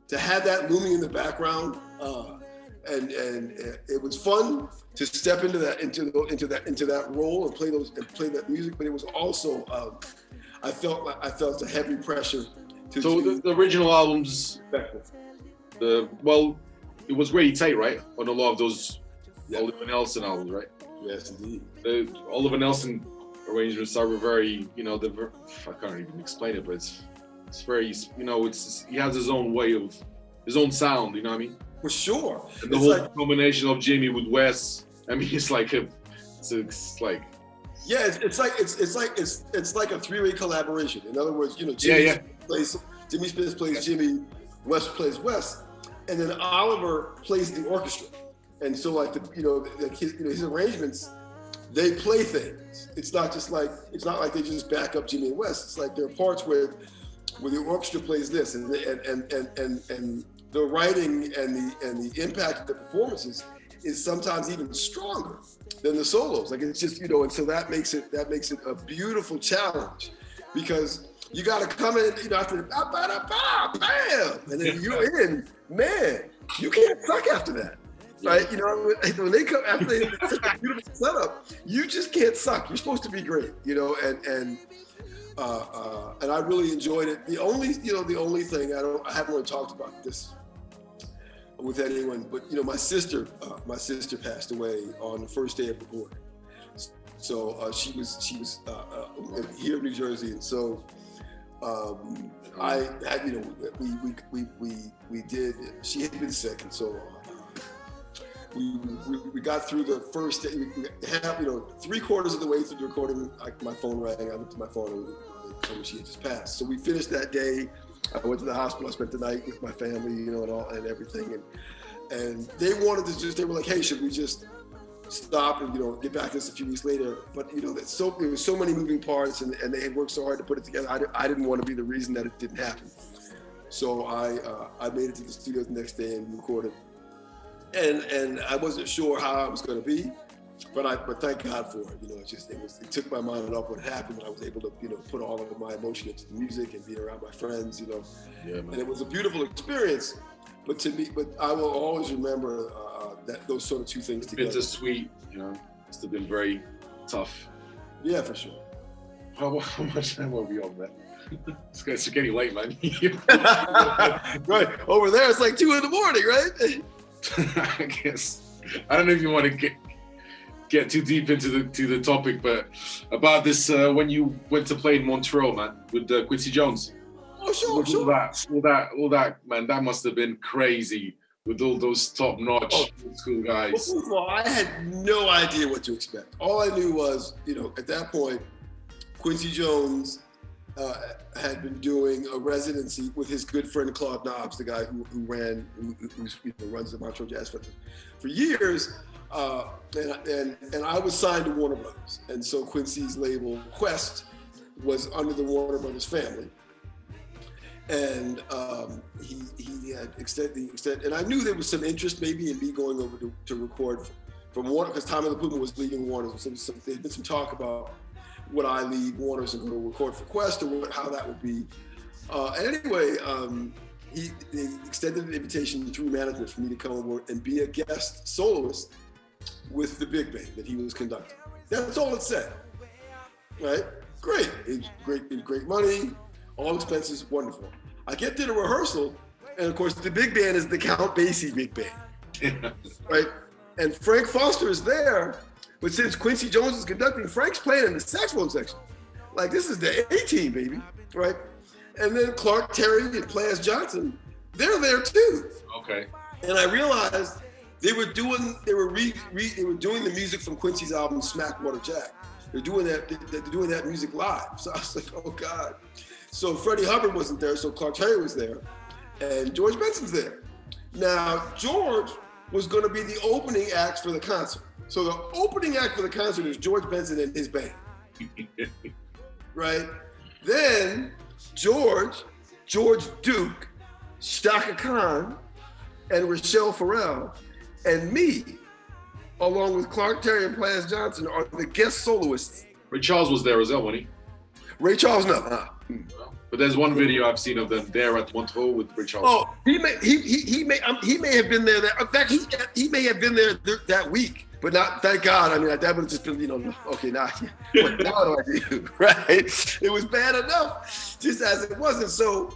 to have that looming in the background, and it was fun to step into that role and play that music. But it was also, I felt a heavy pressure. The original album's Well, it was really tight, right? On a lot of those Yeah. Oliver Nelson albums, right? Yes, indeed. The Oliver Nelson arrangements are very, I can't even explain it, but it's very, he has his own way of, his own sound, you know what I mean? For sure. And the whole combination of Jimmy with Wes, I mean, it's like yeah, it's like a three-way collaboration. In other words, Jimmy Smith plays Jimmy, Wes plays Wes, and then Oliver plays the orchestra. And so his arrangements, they play things. It's not like they just back up Jimmy and Wes. It's like there are parts where the orchestra plays this, and the writing and the impact of the performances is sometimes even stronger than the solos. Like, it's just, and so that makes it a beautiful challenge, because you got to come in, after the bam, and then you're in, man, you can't suck after that. Right, when they come after they have such a beautiful setup, you just can't suck. You're supposed to be great, and I really enjoyed it. The only thing I haven't really talked about this with anyone, but my sister passed away on the first day of recording. So she was here in New Jersey, and so I had we did. She had been sick, and so. We got through the first day. Three-quarters of the way through the recording, my phone rang. I looked at my phone and they told me she had just passed. So we finished that day. I went to the hospital. I spent the night with my family, and everything. And they wanted to they were like, hey, should we just stop and get back to this a few weeks later? But there was so many moving parts, and they had worked so hard to put it together. I didn't want to be the reason that it didn't happen. So I made it to the studio the next day and recorded. And I wasn't sure how I was going to be, but thank God for it. It took my mind off what happened, and I was able to put all of my emotion into the music and being around my friends. Yeah, man. And it was a beautiful experience. But I will always remember that those sort of two things together. Bittersweet, must have been very tough. Yeah, for sure. How much time are we on, man? It's getting late, man. Right over there, it's like 2 a.m, right? I guess I don't know if you want to get too deep into the topic, but about this when you went to play in Montreal, man, with Quincy Jones. Oh, sure. All that, man, that must have been crazy with all those top-notch school guys. Well, first of all, I had no idea what to expect. All I knew was, at that point, Quincy Jones had been doing a residency with his good friend Claude Knobs, the guy who runs the Montreal Jazz Festival for years, and I was signed to Warner Brothers, and so Quincy's label Quest was under the Warner Brothers family, and he had extended, and I knew there was some interest maybe in me going over to record from Warner, because Tommy LaPuma was leaving Warner, so there'd been some talk about would I leave Warner's and go to record for Quest, or how that would be. Anyway, they extended an invitation through management for me to come over and be a guest soloist with the big band that he was conducting. That's all it said, right? Great, it's great money, all expenses, wonderful. I get to the rehearsal, and of course the big band is the Count Basie big band, right? And Frank Foster is there. But since Quincy Jones is conducting, Frank's playing in the saxophone section. Like, this is the A-team, baby, right? And then Clark Terry and Plas Johnson, they're there too. Okay. And I realized they were doing the music from Quincy's album Smackwater Jack. They're doing that music live. So I was like, oh God. So Freddie Hubbard wasn't there, so Clark Terry was there, and George Benson's there. Now George was going to be the opening act for the concert. So the opening act for the concert is George Benson and his band, right? Then George Duke, Shaka Khan, and Rochelle Farrell, and me, along with Clark Terry and Plas Johnson, are the guest soloists. Ray Charles was there as well, wasn't he? Ray Charles, no. But there's one video I've seen of them there at Montreux with Ray Charles. Oh, he may have been there. In fact, he may have been there that week. But not, thank God. I mean, that would have just been, okay, now what do I do, right? It was bad enough, just as it wasn't. So,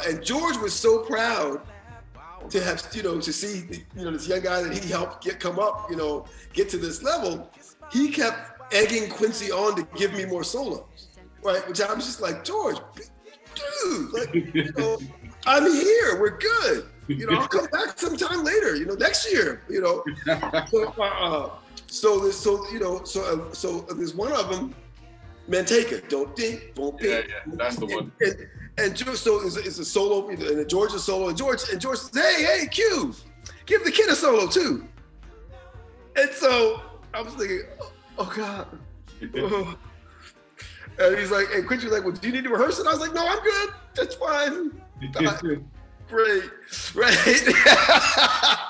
and George was so proud to have, to see, this young guy that he helped come up, get to this level, he kept egging Quincy on to give me more solos, right? Which I was just like, George, dude, like, I'm here, we're good. I'll come back sometime later, next year, So there's one of them, Manteca, don't think, won't be. Yeah, that's the one. And just so it's a solo, and George a solo, and George says, hey, Q, give the kid a solo too. And so I was thinking, oh God. Oh. And he's like, and Quincy was like, well, do you need to rehearse it? I was like, no, I'm good. That's fine. Great, right?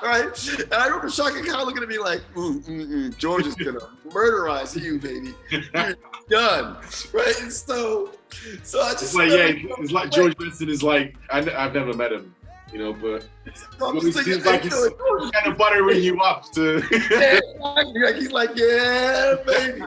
Right? And I remember Shaka Khan looking at me like, George is gonna murderize you, baby. You're done, right? And so I just it's like George Benson is like, I've never met him, but it seems like he's kind of buttering you up to. He's like, yeah, baby,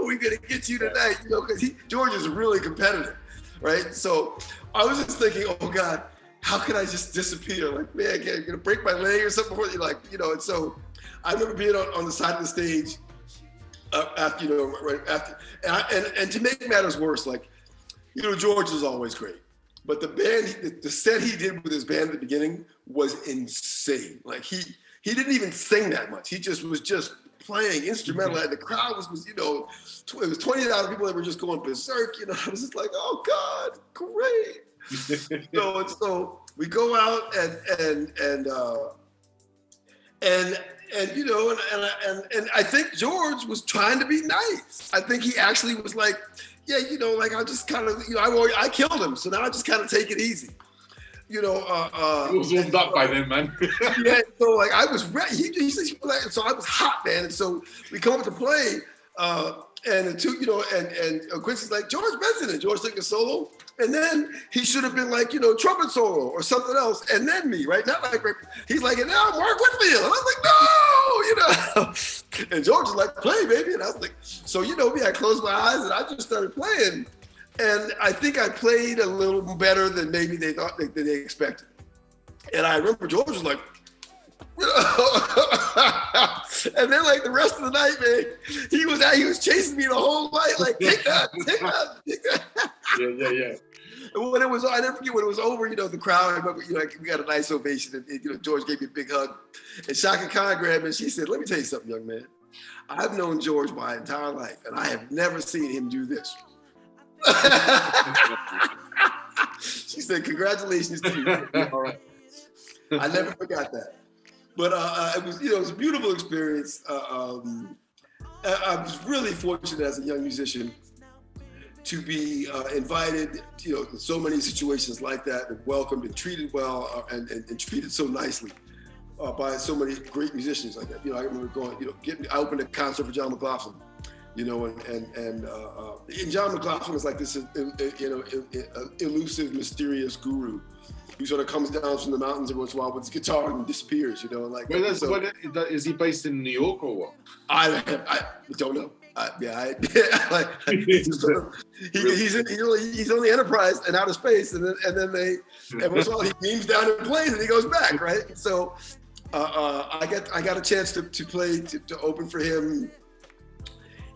we're gonna get you tonight, because George is really competitive, right? So I was just thinking, oh God, how could I just disappear? Like, man, I'm gonna break my leg or something. And so I remember being on the side of the stage after, right after, and to make matters worse, like, George is always great, but the band, the set he did with his band at the beginning was insane. Like he didn't even sing that much. He was just playing instrumental, and the crowd was it was 20,000 people that were just going berserk. I was just like, oh God, great. So we go out and I think George was trying to be nice. I think he actually was like, yeah, like I just kind of, I killed him, so now I just kind of take it easy. He was warmed up by then, man. Yeah, so like I was ready. He said, so I was hot, man. And so we come up to play, and Quincy's like, George Benson, and George took a solo. And then he should have been like, trumpet solo or something else, and then me, right? Not like, he's like, and now Mark Whitfield. And I was like, no, And George was like, play, baby. And I was like, so me, I closed my eyes and I just started playing. And I think I played a little better than maybe they thought they expected. And I remember George was like, and then like the rest of the night, man, he was chasing me the whole night, like, take that. Yeah. And when I never forget when it was over, the crowd, I remember, we got a nice ovation, and George gave me a big hug. And Shaka Khan grabbed me and she said, let me tell you something, young man. I've known George my entire life, and I have never seen him do this. She said, congratulations to you. All right. I never forgot that. But it was a beautiful experience. I was really fortunate as a young musician to be invited, to so many situations like that, and welcomed and treated well, and treated so nicely by so many great musicians like that. I remember going, I opened a concert for J McDuff, and J McDuff was like this, elusive, mysterious guru who sort of comes down from the mountains every once in a while with his guitar and disappears, Is he based in New York or what? I don't know. He's on the Enterprise and outer space, and then every once in a while he beams down and plays and he goes back, right? So I got a chance to play to open for him.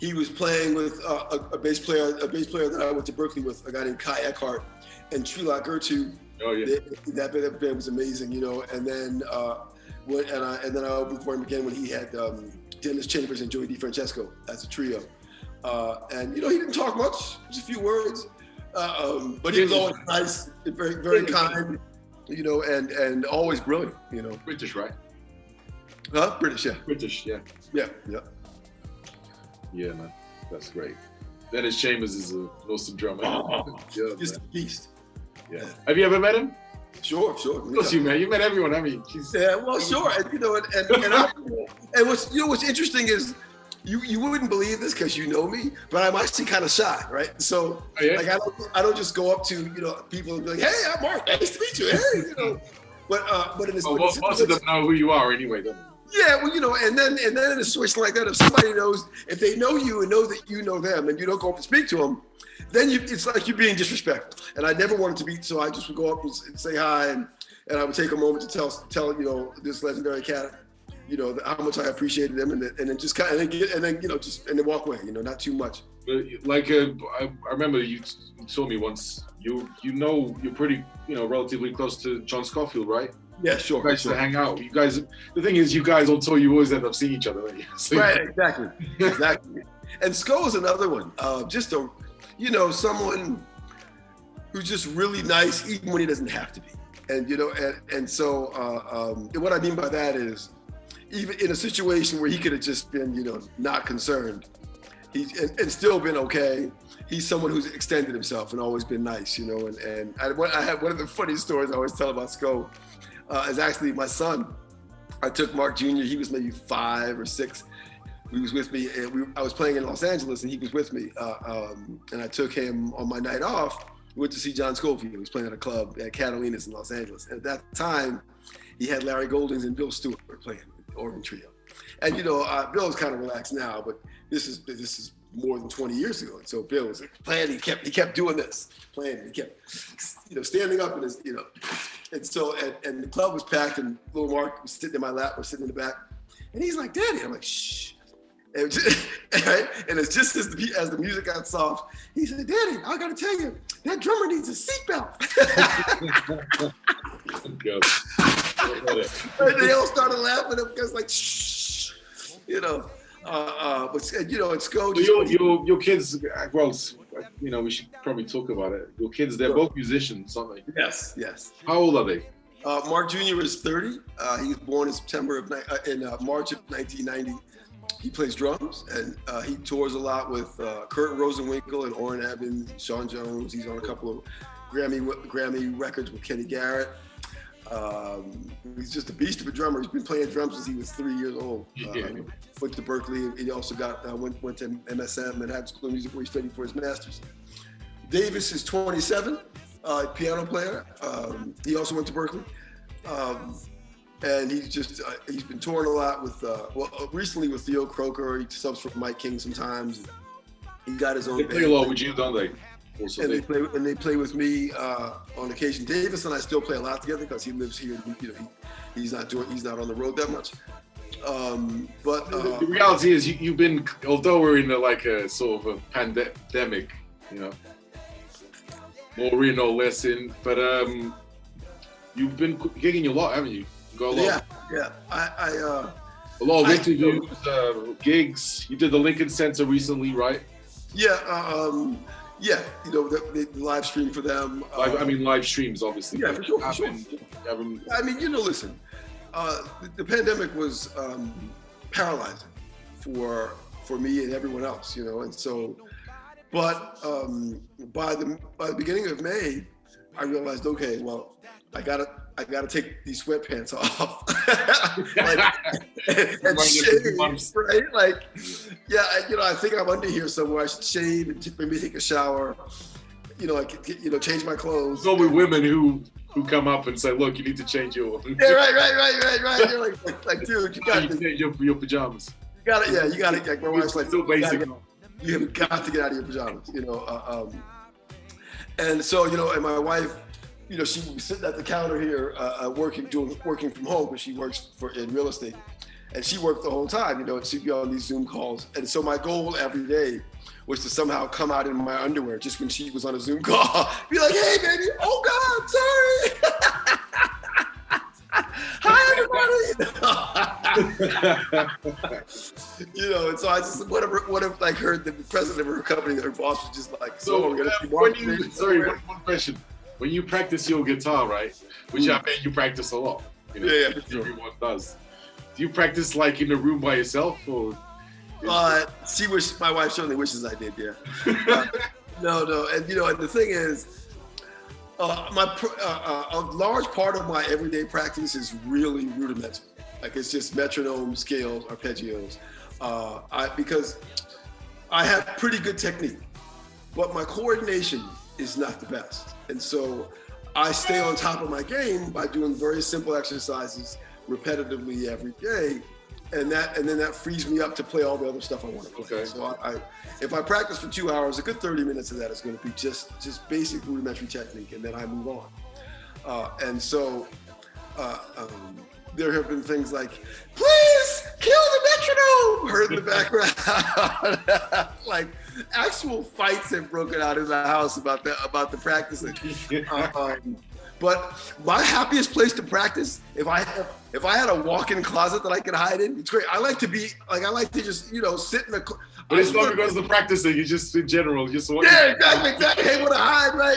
He was playing with a bass player that I went to Berkeley with, a guy named Kai Eckhart and Trilak Gertu. Oh yeah, that band was amazing, and then I opened for him again when he had Dennis Chambers and Joey DeFrancesco as a trio, and he didn't talk much, just a few words, but he was always nice, very very kind, and always brilliant, British, right? Huh? British, yeah. British, yeah. Yeah. Yeah, man, that's great. Dennis Chambers is an awesome drummer. Just a beast. Yeah. Have you ever met him? Sure. Of course you met. You met everyone. I mean, yeah. Well, sure. And what's interesting is you wouldn't believe this because you know me, but I'm actually kind of shy, right? So like I don't just go up to people and be like, hey, I'm Mark. Nice to meet you. Hey, But in this, most of them know who you are anyway, don't they? Yeah, well, and then in a situation like that, if somebody knows, if they know you and know that you know them, and you don't go up and speak to them, then it's like you're being disrespectful. And I never wanted to be, so I just would go up and say hi, and I would take a moment to tell this legendary cat, how much I appreciated them, and then just kind of, and then walk away, not too much. Like I remember you told me once, you're pretty, relatively close to John Scofield, right? Yeah, sure. You guys to hang out. You guys, the thing is, you guys on tour, you always end up seeing each other, right? So, right, exactly. And Sco is another one. Just someone who's just really nice, even when he doesn't have to be. And so what I mean by that is, even in a situation where he could have just been, not concerned, and still been okay. He's someone who's extended himself and always been nice, And I have one of the funny stories I always tell about Sco. Is actually my son. I took Mark Jr., he was maybe 5 or 6. He was with me, and I was playing in Los Angeles, and he was with me. And I took him on my night off. We went to see John Scofield. He was playing at a club at Catalina's in Los Angeles. And at that time, he had Larry Goldings and Bill Stewart playing the organ trio. And Bill's kind of relaxed now, but this is more than 20 years ago. And so Bill was playing. He kept doing this, playing. He kept, standing up in his, And so, and the club was packed, and little Mark was sitting in my lap, we're sitting in the back, and he's like, "Daddy," I'm like, "Shh." And it's just as the music got soft, he said, "Daddy, I gotta tell you, that drummer needs a seatbelt." And they all started laughing because like, "Shh," But it's go. Your kids, well, we should probably talk about it. Your kids, they're both musicians, aren't they? Yes. How old are they? Mark Jr. is 30. He was born in March of 1990. He plays drums, and he tours a lot with Kurt Rosenwinkel and Orrin Evans, Sean Jones. He's on a couple of Grammy records with Kenny Garrett. He's just a beast of a drummer. He's been playing drums since he was 3 years old. Went to Berkeley. He also went to MSM, Manhattan School of Music, where he studied for his master's. Davis is 27, piano player. He also went to Berkeley. And he's been touring a lot with, recently with Theo Croker. He subs for Mike King sometimes. He got his own band. They play a lot with you, don't they? Also, and they play with me on occasion. Davis and I still play a lot together because he lives here. He's not on the road that much. But the reality is, you've been, although we're in a sort of a pandemic, more in or less in, but you've been gigging a lot, haven't you? Got a lot. Yeah. A lot of interviews, gigs. You did the Lincoln Center recently, right? Yeah. Yeah, the live stream for them. Live streams, obviously. Yeah, for sure. Listen, the pandemic was paralyzing for me and everyone else, and so, but by the beginning of May, I realized, okay, well, I gotta take these sweatpants off and shave, right? Like, yeah, I think I'm under here somewhere. I should shave and maybe take a shower. Change my clothes. There's always women who come up and say, "Look, you need to change your." Yeah, right. You're like, dude, you got to change your pajamas. You got it. You got it. Like my wife's like, still basic. You have got to get out of your pajamas. And so and my wife. She was sitting at the counter here, working from home, because she works in real estate, and she worked the whole time. And she'd be on these Zoom calls, and so my goal every day was to somehow come out in my underwear just when she was on a Zoom call, be like, "Hey, baby, oh God, sorry, hi everybody." And so I just what if like the president of her company, her boss was just like, "So we're gonna see Mark." One question. When you practice your guitar, right? Which I bet you practice a lot. Yeah, everyone does. Do you practice like in a room by yourself, or? My wife certainly wishes I did. Yeah. No, and and the thing is, a large part of my everyday practice is really rudimental. Like it's just metronome, scales, arpeggios. Because I have pretty good technique, but my coordination is not the best. And so I stay on top of my game by doing very simple exercises repetitively every day and then that frees me up to play all the other stuff I want to play. Okay. So if I practice for 2 hours, a good 30 minutes of that is going to be just basic rudimentary technique, and then I move on. And so there have been things like, please kill the metronome, heard in the background. Like actual fights have broken out in the house about the practicing. But my happiest place to practice, if I had a walk-in closet that I could hide in, it's great. I like to just, sit in a. But it's not because of the practicing, it's just in general. Yeah, exactly. Hey, want to hide, right.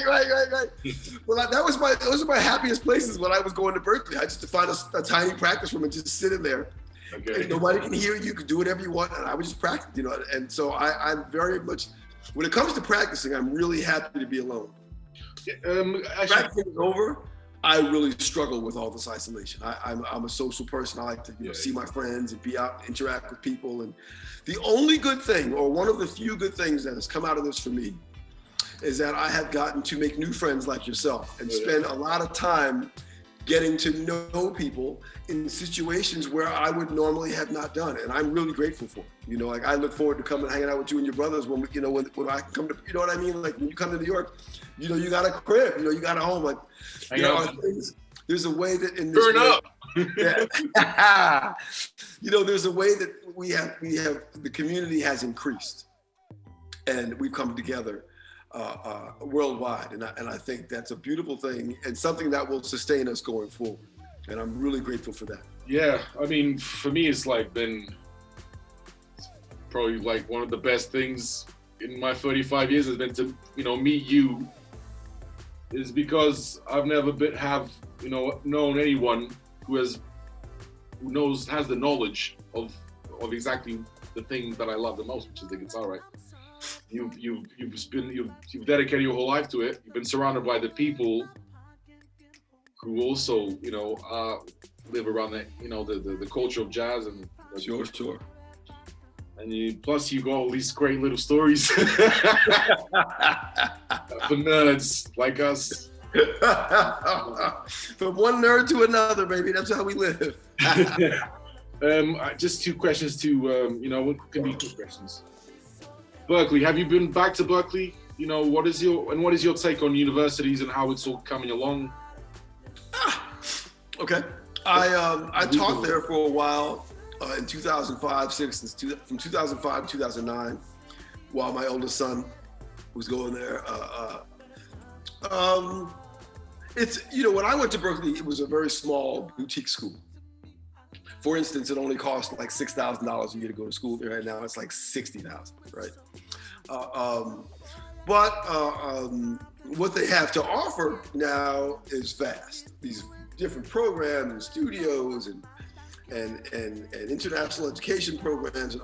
Well, those are my happiest places when I was going to Berkeley. I just to find a tiny practice room and just sit in there. Okay. And nobody can hear you. You can do whatever you want, and I would just practice, And so I'm very much, when it comes to practicing, I'm really happy to be alone. Practicing is over, I really struggle with all this isolation. I'm a social person. I like to see my friends and be out, interact with people. And the only good thing, or one of the few good things that has come out of this for me, is that I have gotten to make new friends like yourself and spend a lot of time getting to know people in situations where I would normally have not done it. And I'm really grateful for it. Like I look forward to coming and hanging out with you and your brothers when I can come to, you know what I mean? Like when you come to New York, you got a crib, you got a home. Like, there's a way that in this Burn up. Yeah. There's a way that we have the community has increased, and we've come together worldwide, and I think that's a beautiful thing and something that will sustain us going forward. And I'm really grateful for that. Yeah, I mean, for me, it's been probably one of the best things in my 35 years has been to meet you. Is because I've never known anyone who has the knowledge of exactly the thing that I love the most, which is the guitar, right? You've dedicated your whole life to it. You've been surrounded by the people who also live around the culture of jazz and sure. And plus you got all these great little stories for nerds like us. From one nerd to another, baby. That's how we live. Just two questions what can be two questions. Berkeley, have you been back to Berkeley? What is your take on universities and how it's all coming along? Okay. I taught there for a while. In 2005, from 2005 to 2009, while my oldest son was going there. When I went to Berkeley, it was a very small boutique school. For instance, it only cost like $6,000 a year to go to school there, and now it's like $60,000, right? But what they have to offer now is vast. These different programs and studios and international education programs and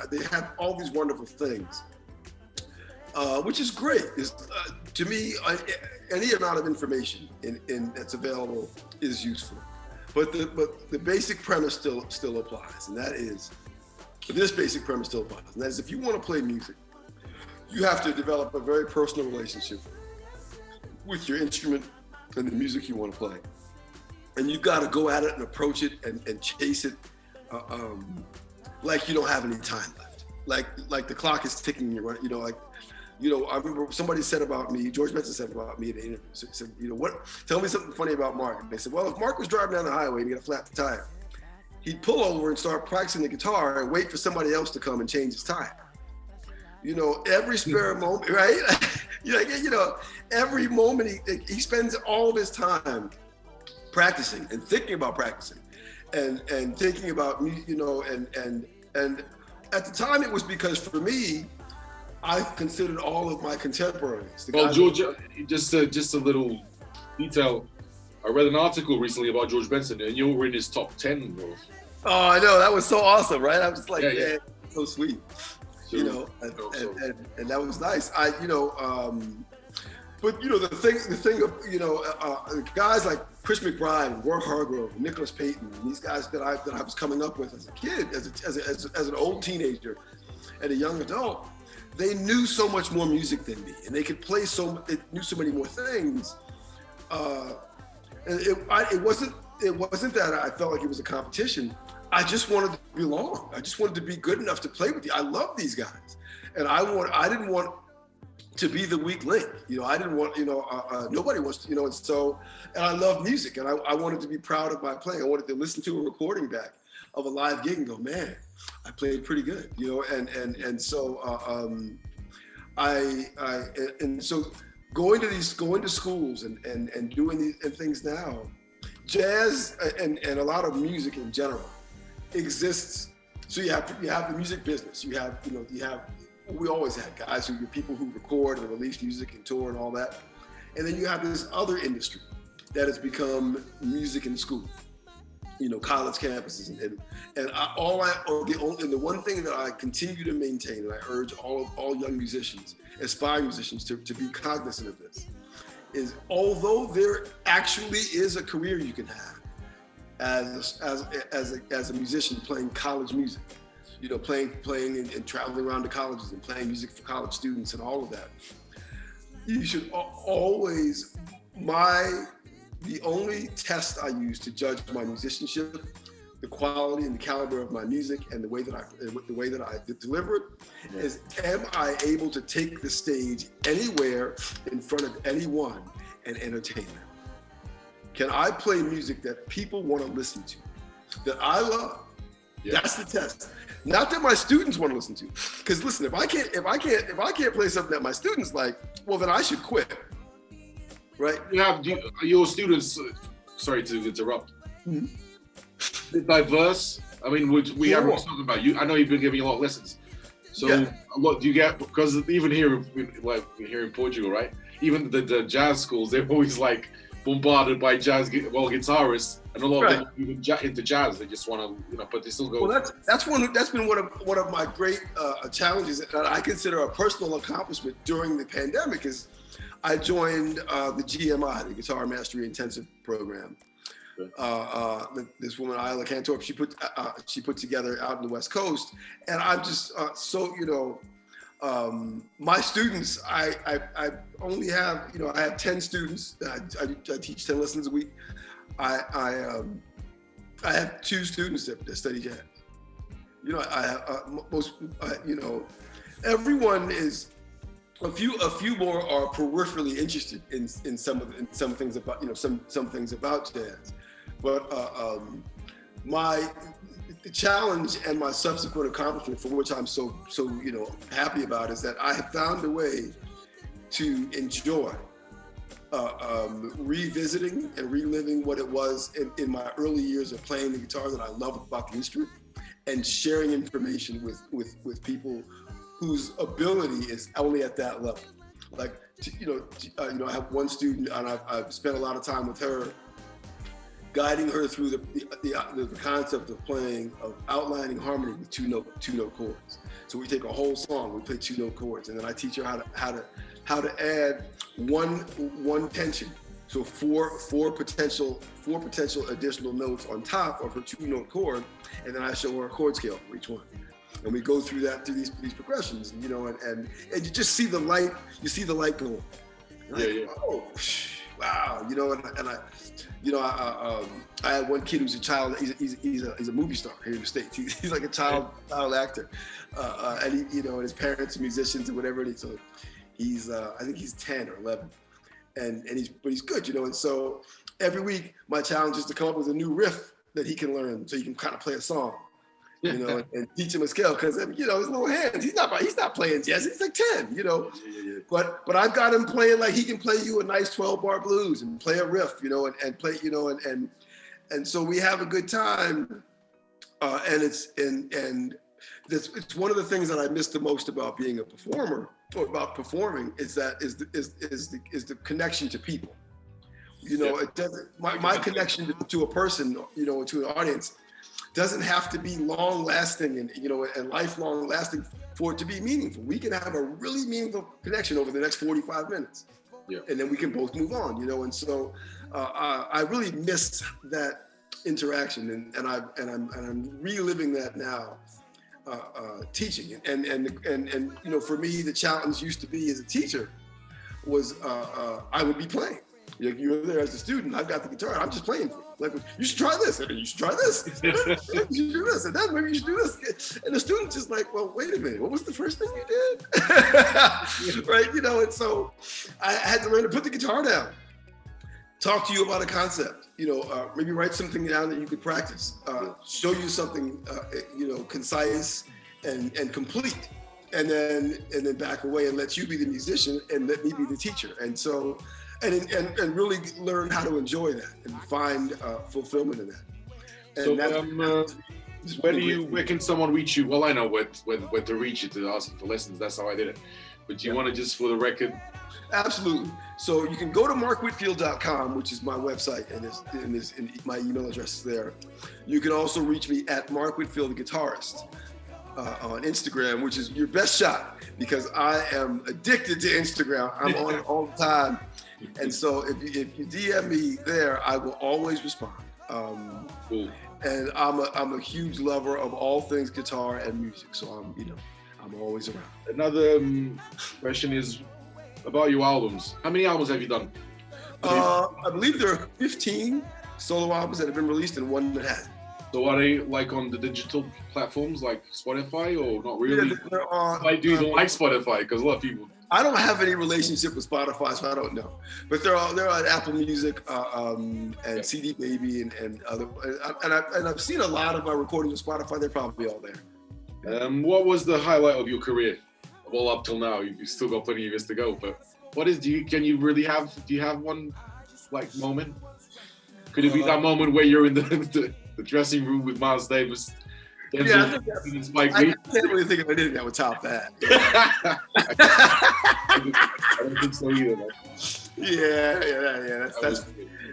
they have all these wonderful things, which is great. To me, any amount of information that's available is useful, but the basic premise still applies, and that is if you want to play music, you have to develop a very personal relationship with your instrument and the music you want to play. And you got to go at it and approach it and chase it like you don't have any time left. Like the clock is ticking. I remember somebody said about me, George Benson said about me in an interview, said, tell me something funny about Mark. And they said, well, if Mark was driving down the highway and he had a flat tire, he'd pull over and start practicing the guitar and wait for somebody else to come and change his tire. Every spare moment, right? Every moment he spends all of his time practicing and thinking about practicing and thinking about me, and at the time it was because for me, I considered all of my contemporaries. Well, George, just a little detail. I read an article recently about George Benson, and you were in his top 10. Oh, I know, that was so awesome, right? I was just like, yeah. So sweet, Sure. and that was nice. But the thing of guys like Chris McBride and Warwick Hargrove and Nicholas Payton and these guys that I was coming up with as a kid, as an old teenager and a young adult, they knew so much more music than me, and they could play they knew so many more things. And it wasn't that I felt like it was a competition. I just wanted to belong. I just wanted to be good enough to play with you. I love these guys. And I didn't want to be the weak link. I didn't want, nobody wants to, and I love music, and I wanted to be proud of my playing. I wanted to listen to a recording back of a live gig and go, man, I played pretty good, and so so going to schools and doing these things now, jazz and a lot of music in general exists. So you have the music business. We always had guys people who record and release music and tour and all that. And then you have this other industry that has become music in school, college campuses. And the one thing that I continue to maintain, and I urge all young musicians, aspiring musicians to be cognizant of this, is although there actually is a career you can have as a musician playing college music, playing and traveling around to colleges and playing music for college students and all of that. You should always, the only test I use to judge my musicianship, the quality and the caliber of my music and the way that I deliver it, is, am I able to take the stage anywhere in front of anyone and entertain them? Can I play music that people want to listen to, that I love? Yeah. That's the test. Not that my students want to listen to. Because listen, if I can't play something that my students like, well, then I should quit. Right? Your students, sorry to interrupt, diverse. I mean, we haven't talking about you. I know you've been giving a lot of lessons. So what do you get? Because even here, here in Portugal, right? Even the jazz schools, they're always like bombarded by guitarists, and a lot of them even into jazz. They just want to, but they still go. Well, that's been one of my great challenges that I consider a personal accomplishment during the pandemic. Is I joined the GMI, the Guitar Mastery Intensive Program. This woman, Isla Cantorp, she put together out in the West Coast, and I'm just my students, I only have, I have 10 students. I teach 10 lessons a week. I have 2 students that study jazz. Everyone is, a few more are peripherally interested in some things about, some things about jazz. But the challenge and my subsequent accomplishment, for which I'm so happy about, is that I have found a way to enjoy revisiting and reliving what it was in my early years of playing the guitar that I love about the instrument, and sharing information with people whose ability is only at that level. Like, I have one student, and I've spent a lot of time with her, guiding her through the concept of outlining harmony with two note chords. So we take a whole song, we play 2 note chords, and then I teach her how to add one tension. So four potential additional notes on top of her 2 note chord, and then I show her a chord scale for each one. And we go through these progressions, and you just see the light. You see the light go. Oh, wow, I had one kid who's a child. He's a movie star here in the States. He's like a child actor, and and his parents are musicians or whatever. And so he's I think he's 10 or 11, and he's good, And so every week my challenge is to come up with a new riff that he can learn, so he can kind of play a song. And teach him a scale, because his little hands. He's not playing jazz. He's like 10, But I've got him playing like he can play you a nice 12-bar blues and play a riff, and play, and so we have a good time. And it's one of the things that I miss the most about being a performer, or about performing, is the connection to people. It doesn't. My connection to a person, to an audience, doesn't have to be long lasting and lifelong lasting for it to be meaningful. We can have a really meaningful connection over the next 45 minutes, and then we can both move on, And so I really missed that interaction, and I'm reliving that now, teaching. And for me, the challenge used to be as a teacher was I would be playing. You were there as a student. I've got the guitar. I'm just playing for you. Like, you should try this. And you should try this. You should do this. And then maybe you should do this. And the student's just like, well, wait a minute. What was the first thing you did? Right? You know, and so I had to learn to put the guitar down. Talk to you about a concept. You know, maybe write something down that you could practice. Show you something, you know, concise and complete. And then back away and let you be the musician and let me be the teacher. And so, and really learn how to enjoy that and find fulfillment in that. And so where can someone reach you? Well, I know where to reach you to ask for lessons. That's how I did it. But you want to just, for the record? Absolutely. So you can go to markwhitfield.com, which is my website, and my email address is there. You can also reach me at Mark Whitfield, the Guitarist, on Instagram, which is your best shot because I am addicted to Instagram. I'm on it all the time. And so if you DM me there, I will always respond. Cool. And I'm a huge lover of all things guitar and music. So I'm always around. Another question is about your albums. How many albums have you done? I believe there are 15 solo albums that have been released and one that hasn't. So are they like on the digital platforms like Spotify or not really? Yeah, they're on, I do even like Spotify because a lot of people. I don't have any relationship with Spotify, so I don't know. But they're on Apple Music and CD Baby and other. And I've seen a lot of my recordings on Spotify. They're probably all there. What was the highlight of your career? Well, up till now, you've still got plenty of years to go. But what is? Do you have one like moment? Could it be that moment where you're in the dressing room with Miles Davis? Yeah, I can't really think of anything that would top that. I don't think so either. Man. Yeah.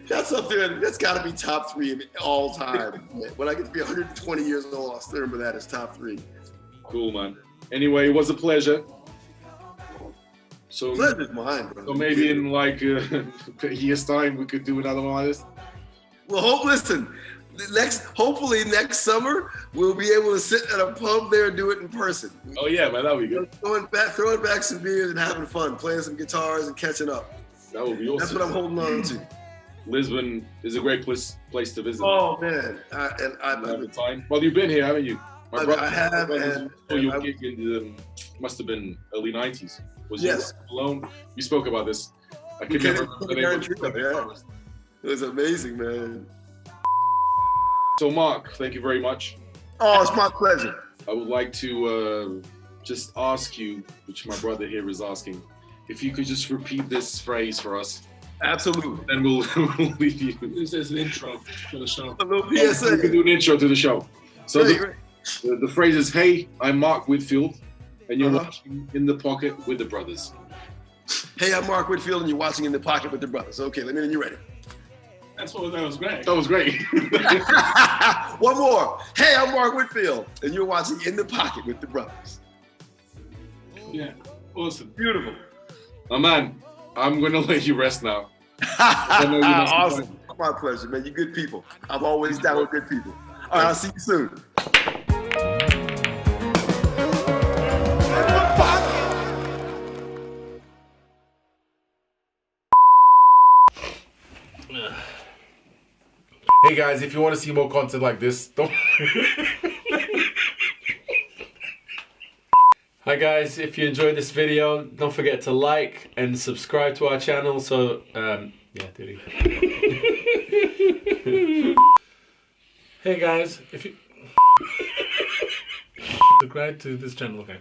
That's up there. That's got to be top 3 of all time. When I get to be 120 years old, I'll still remember that as top 3. Cool, man. Anyway, it was a pleasure. So pleasure's mine, bro. So maybe in like a year's time, we could do another one like this. Well, hopefully next summer we'll be able to sit at a pub there and do it in person. Oh yeah, man, that would be good. Throwing back some beers and having fun, playing some guitars and catching up. That would be awesome. That's what I'm holding on to. Lisbon is a great place to visit. Oh man, I've had the time. Well, you've been here, haven't you? I have. Your gig in the must have been early '90s. Yes. You alone? We spoke about this. I can never remember the name of it. It was amazing, man. So, Mark, thank you very much. Oh, it's my pleasure. I would like to just ask you, which my brother here is asking, if you could just repeat this phrase for us. Absolutely. Then we'll leave you. This is an intro to the show. A little PSA. We can do an intro to the show. So the phrase is, hey, I'm Mark Whitfield, and you're watching In the Pocket with the Brothers. Hey, I'm Mark Whitfield, and you're watching In the Pocket with the Brothers. Okay, let me know when you're ready. That was great. That was great. One more. Hey, I'm Mark Whitfield, and you're watching In the Pocket with the Brothers. Yeah, awesome. Beautiful. Oh, man, I'm going to let you rest now. Awesome. My pleasure, man. You're good people. I'm always down with good people. All right, I'll see you soon. Hey guys, if you want to see more content like this, don't... Hi guys, if you enjoyed this video, don't forget to like and subscribe to our channel. So, yeah, did he? Hey guys, if you... subscribe to this channel, okay.